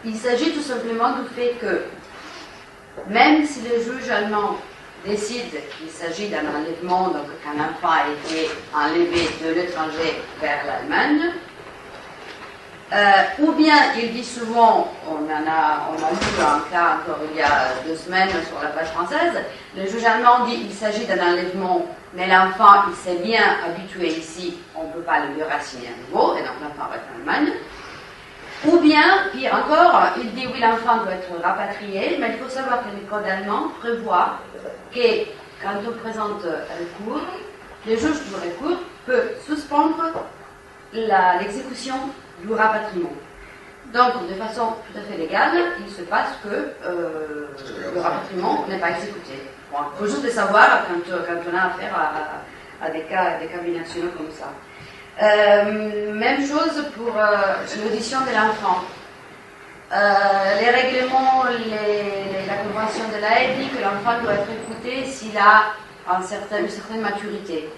Il s'agit tout simplement du fait que même si les juges allemands décident qu'il s'agit d'un enlèvement, donc qu'un enfant a été enlevé de l'étranger vers l'Allemagne, ou bien il dit souvent, on a lu un cas encore il y a 2 semaines sur la page française, le juge allemand dit qu'il s'agit d'un enlèvement, mais l'enfant il s'est bien habitué ici, on ne peut pas le déraciner à nouveau, et donc l'enfant va être en Allemagne. Ou bien, pire encore, il dit oui, l'enfant doit être rapatrié, mais il faut savoir que les codes allemands prévoient que quand on présente un recours, le juge du recours peut suspendre l'exécution du rapatriement. Donc, de façon tout à fait légale, il se passe que le rapatriement n'est pas exécuté. Bon, il faut juste le savoir quand on a affaire à des cas binationaux comme ça. Même chose pour l'audition de l'enfant. Les règlements, la convention de l'AE dit que l'enfant doit être écouté s'il a une certaine maturité.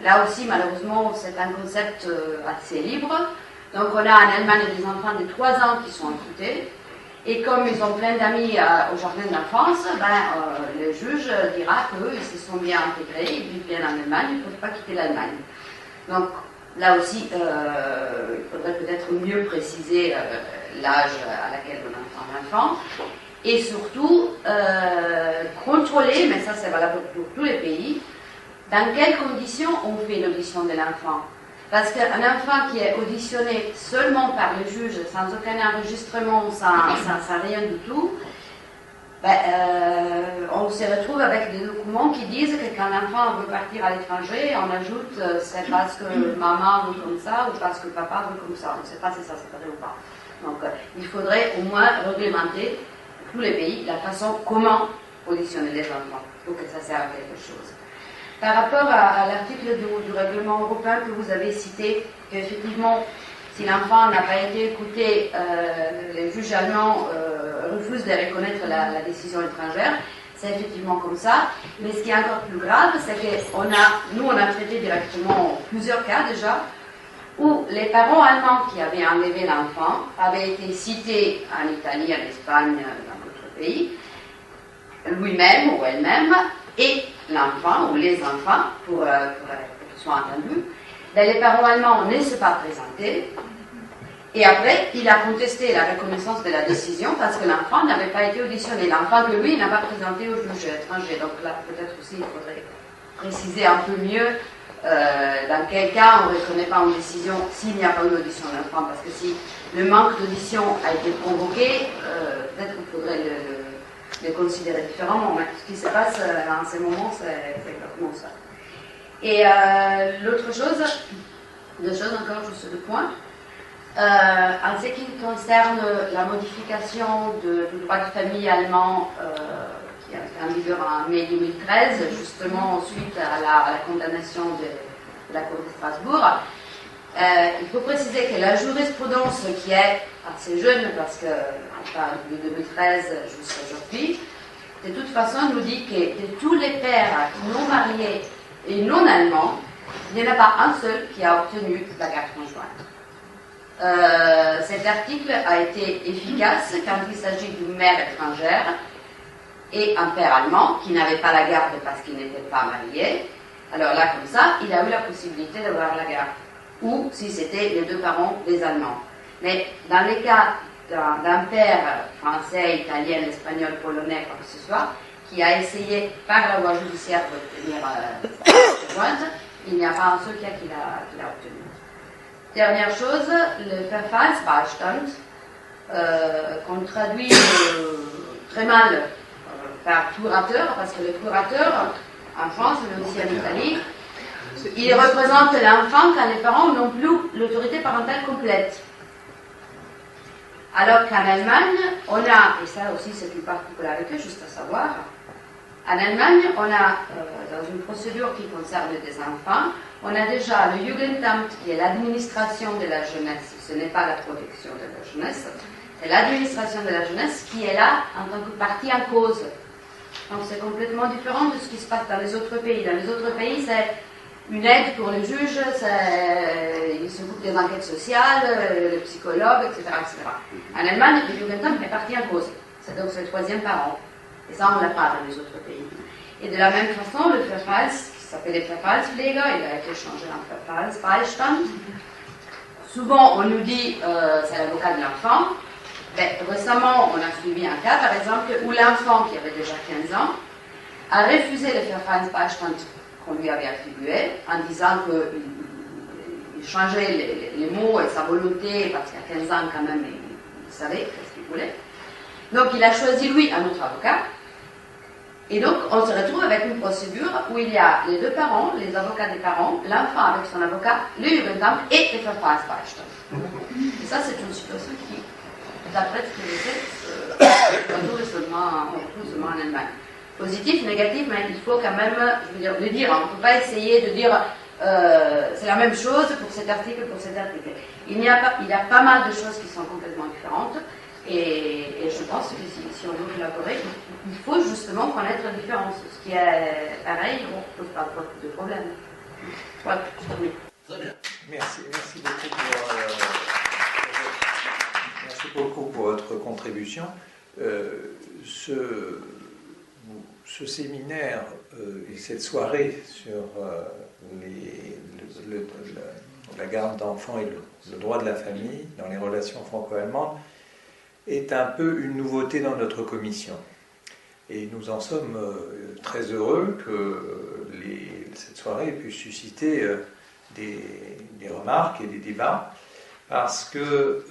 Là aussi, malheureusement, c'est un concept assez libre. Donc on a en Allemagne des enfants de 3 ans qui sont imputés. Et comme ils ont plein d'amis au jardin d'enfance, le juge dira qu'eux, ils se sont bien intégrés, ils vivent bien en Allemagne, ils ne peuvent pas quitter l'Allemagne. Donc là aussi, il faudrait peut-être mieux préciser l'âge à laquelle on entend l'enfant. Et surtout, contrôler, mais ça c'est valable pour tous les pays, dans quelles conditions on fait l'audition de l'enfant. Parce qu'un enfant qui est auditionné seulement par le juge, sans aucun enregistrement, sans rien du tout, on se retrouve avec des documents qui disent que quand l'enfant veut partir à l'étranger, on ajoute c'est parce que maman veut comme ça ou parce que papa veut comme ça. On ne sait pas si ça c'est vrai ou pas. Donc il faudrait au moins réglementer tous les pays la façon comment auditionner les enfants pour que ça serve à quelque chose. Par rapport à l'article du règlement européen que vous avez cité, qu'effectivement, si l'enfant n'a pas été écouté, les juges allemands refusent de reconnaître la décision étrangère. C'est effectivement comme ça. Mais ce qui est encore plus grave, c'est que nous, on a traité directement plusieurs cas déjà, où les parents allemands qui avaient enlevé l'enfant avaient été cités en Italie, en Espagne, dans d'autres pays, lui-même ou elle-même, et l'enfant ou les enfants, pour qu'ils soient entendus, les parents allemands ne se sont pas présentés, et après, il a contesté la reconnaissance de la décision parce que l'enfant n'avait pas été auditionné. L'enfant que lui, n'a pas présenté au juge étranger. Donc là, peut-être aussi, il faudrait préciser un peu mieux dans quel cas on ne reconnaît pas une décision s'il n'y a pas eu d'audition de l'enfant. Parce que si le manque d'audition a été provoqué, peut-être qu'il faudrait le considérer différemment. Mais ce qui se passe en ces moments, c'est exactement ça. Et l'autre chose, deux choses encore, juste deux points. En ce qui concerne la modification du droit de famille allemand qui a été en vigueur en mai 2013, justement suite à la condamnation de la Cour de Strasbourg, il faut préciser que la jurisprudence qui est assez jeune, parce qu'on parle de 2013 jusqu'à aujourd'hui, de toute façon nous dit que de tous les pères non mariés et non allemands, il n'y en a pas un seul qui a obtenu la garde conjointe. Cet article a été efficace quand il s'agit d'une mère étrangère et un père allemand qui n'avait pas la garde parce qu'il n'était pas marié. Alors là, comme ça, il a eu la possibilité d'avoir la garde. Ou si c'était les deux parents des Allemands. Mais dans les cas d'un père français, italien, espagnol, polonais, quoi que ce soit, qui a essayé par la voie judiciaire d'obtenir sa conjointe, il n'y a pas un seul cas qu'il a obtenu. Dernière chose, le Verfallsbeistand, qu'on traduit très mal par curateur, parce que le curateur, en France, mais aussi en Italie, il représente l'enfant quand les parents n'ont plus l'autorité parentale complète. Alors qu'en Allemagne, on a, et ça aussi c'est une particularité, juste à savoir, en Allemagne, on a, dans une procédure qui concerne des enfants, on a déjà le Jugendamt, qui est l'administration de la jeunesse, ce n'est pas la protection de la jeunesse, c'est l'administration de la jeunesse qui est là en tant que partie en cause. Donc c'est complètement différent de ce qui se passe dans les autres pays. Dans les autres pays, c'est une aide pour les juges, ils s'occupent des enquêtes sociales, les psychologues, etc., etc. En Allemagne, le Jugendamt est partie en cause. C'est donc le troisième parent. Et ça, on ne l'a pas dans les autres pays. Et de la même façon, le Verfalls, qui s'appelle le Verfallspfleger, il a été changé en Verfallsbeistand. Souvent, on nous dit c'est l'avocat de l'enfant. Ben, récemment, on a suivi un cas, par exemple, où l'enfant, qui avait déjà 15 ans, a refusé le Verfallsbeistand qu'on lui avait attribué, en disant qu'il changeait les mots et sa volonté, parce qu'à 15 ans, quand même, il savait ce qu'il voulait. Donc, il a choisi, lui, un autre avocat. Et donc, on se retrouve avec une procédure où il y a les deux parents, les avocats des parents, l'enfant avec son avocat, le Jugendamt et le Verfallsbeistand. Et ça, c'est une situation qui, d'après ce que je sais, on retrouve seulement en Allemagne. Positif, négatif, mais il faut quand même le dire. On ne peut pas essayer de dire c'est la même chose pour cet article, pour cet article. Il y a pas mal de choses qui sont complètement différentes. Et je pense que si on veut collaborer, il faut justement connaître la différence. Ce qui est pareil, on ne pose pas de problème. Voilà, je termine. Très bien. Merci beaucoup pour votre contribution. Ce séminaire et cette soirée sur la garde d'enfants et le droit de la famille dans les relations franco-allemandes est un peu une nouveauté dans notre commission. Et nous en sommes très heureux que cette soirée puisse susciter des remarques et des débats, parce que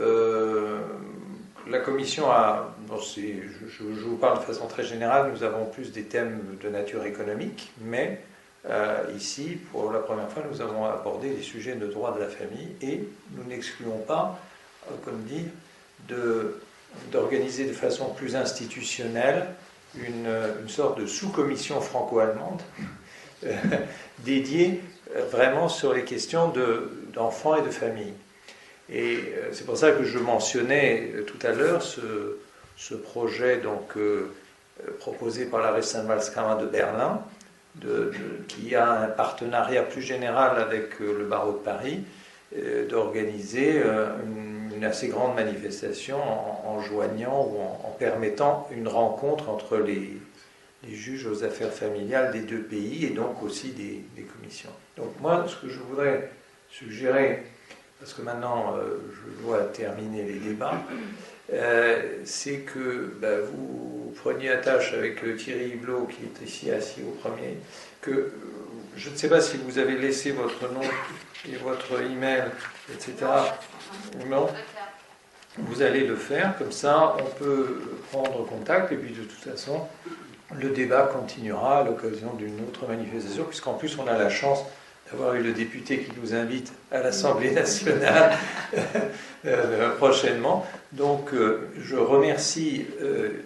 la commission a, je vous parle de façon très générale, nous avons plus des thèmes de nature économique, mais ici, pour la première fois, nous avons abordé les sujets de droit de la famille, et nous n'excluons pas, comme dit, d'organiser de façon plus institutionnelle une sorte de sous-commission franco-allemande dédiée vraiment sur les questions d'enfants et de famille. Et c'est pour ça que je mentionnais tout à l'heure ce projet donc, proposé par la Rechtsanwaltskammer de Berlin, qui a un partenariat plus général avec le barreau de Paris, d'organiser une assez grande manifestation en joignant ou en permettant une rencontre entre les juges aux affaires familiales des deux pays et donc aussi des commissions. Donc moi, ce que je voudrais suggérer, parce que maintenant je dois terminer les débats, c'est que vous preniez attache avec Thierry Hublot, qui est ici assis au premier, que je ne sais pas si vous avez laissé votre nom et votre email, etc. Non. Vous allez le faire, comme ça on peut prendre contact, et puis de toute façon, le débat continuera à l'occasion d'une autre manifestation, puisqu'en plus on a la chance d'avoir eu le député qui nous invite à l'Assemblée nationale prochainement. Donc je remercie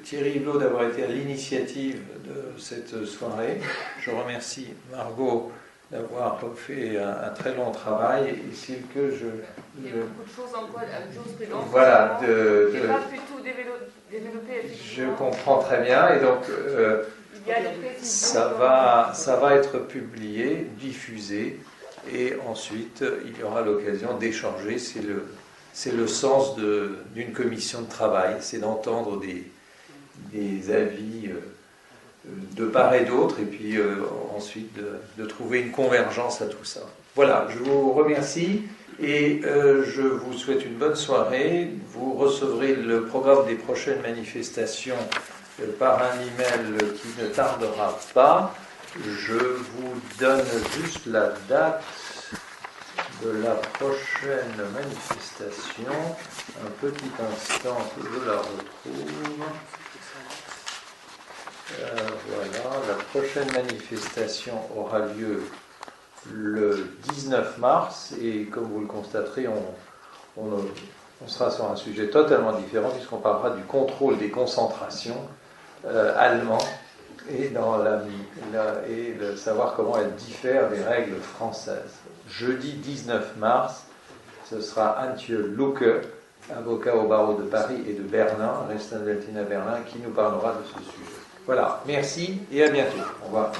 Thierry Hublot d'avoir été à l'initiative de cette soirée. Je remercie Margot d'avoir fait un très long travail, et c'est que il y a beaucoup de choses encore à jurisprudence. Voilà, je n'ai pas pu tout développer. Je comprends très bien, et donc ça va être publié, diffusé, et ensuite il y aura l'occasion d'échanger. C'est le sens d'une commission de travail, c'est d'entendre des avis de part et d'autre, et puis ensuite de trouver une convergence à tout ça. Voilà, je vous remercie, et je vous souhaite une bonne soirée. Vous recevrez le programme des prochaines manifestations par un email qui ne tardera pas. Je vous donne juste la date de la prochaine manifestation. Un petit instant que je la retrouve. Voilà, la prochaine manifestation aura lieu le 19 mars, et comme vous le constaterez, on sera sur un sujet totalement différent, puisqu'on parlera du contrôle des concentrations allemand, et de savoir comment elles diffèrent des règles françaises. Jeudi 19 mars, ce sera Antje Lucke, avocat au barreau de Paris et de Berlin, Rechtsanwältin à Berlin, qui nous parlera de ce sujet. Voilà, merci et à bientôt. Au revoir.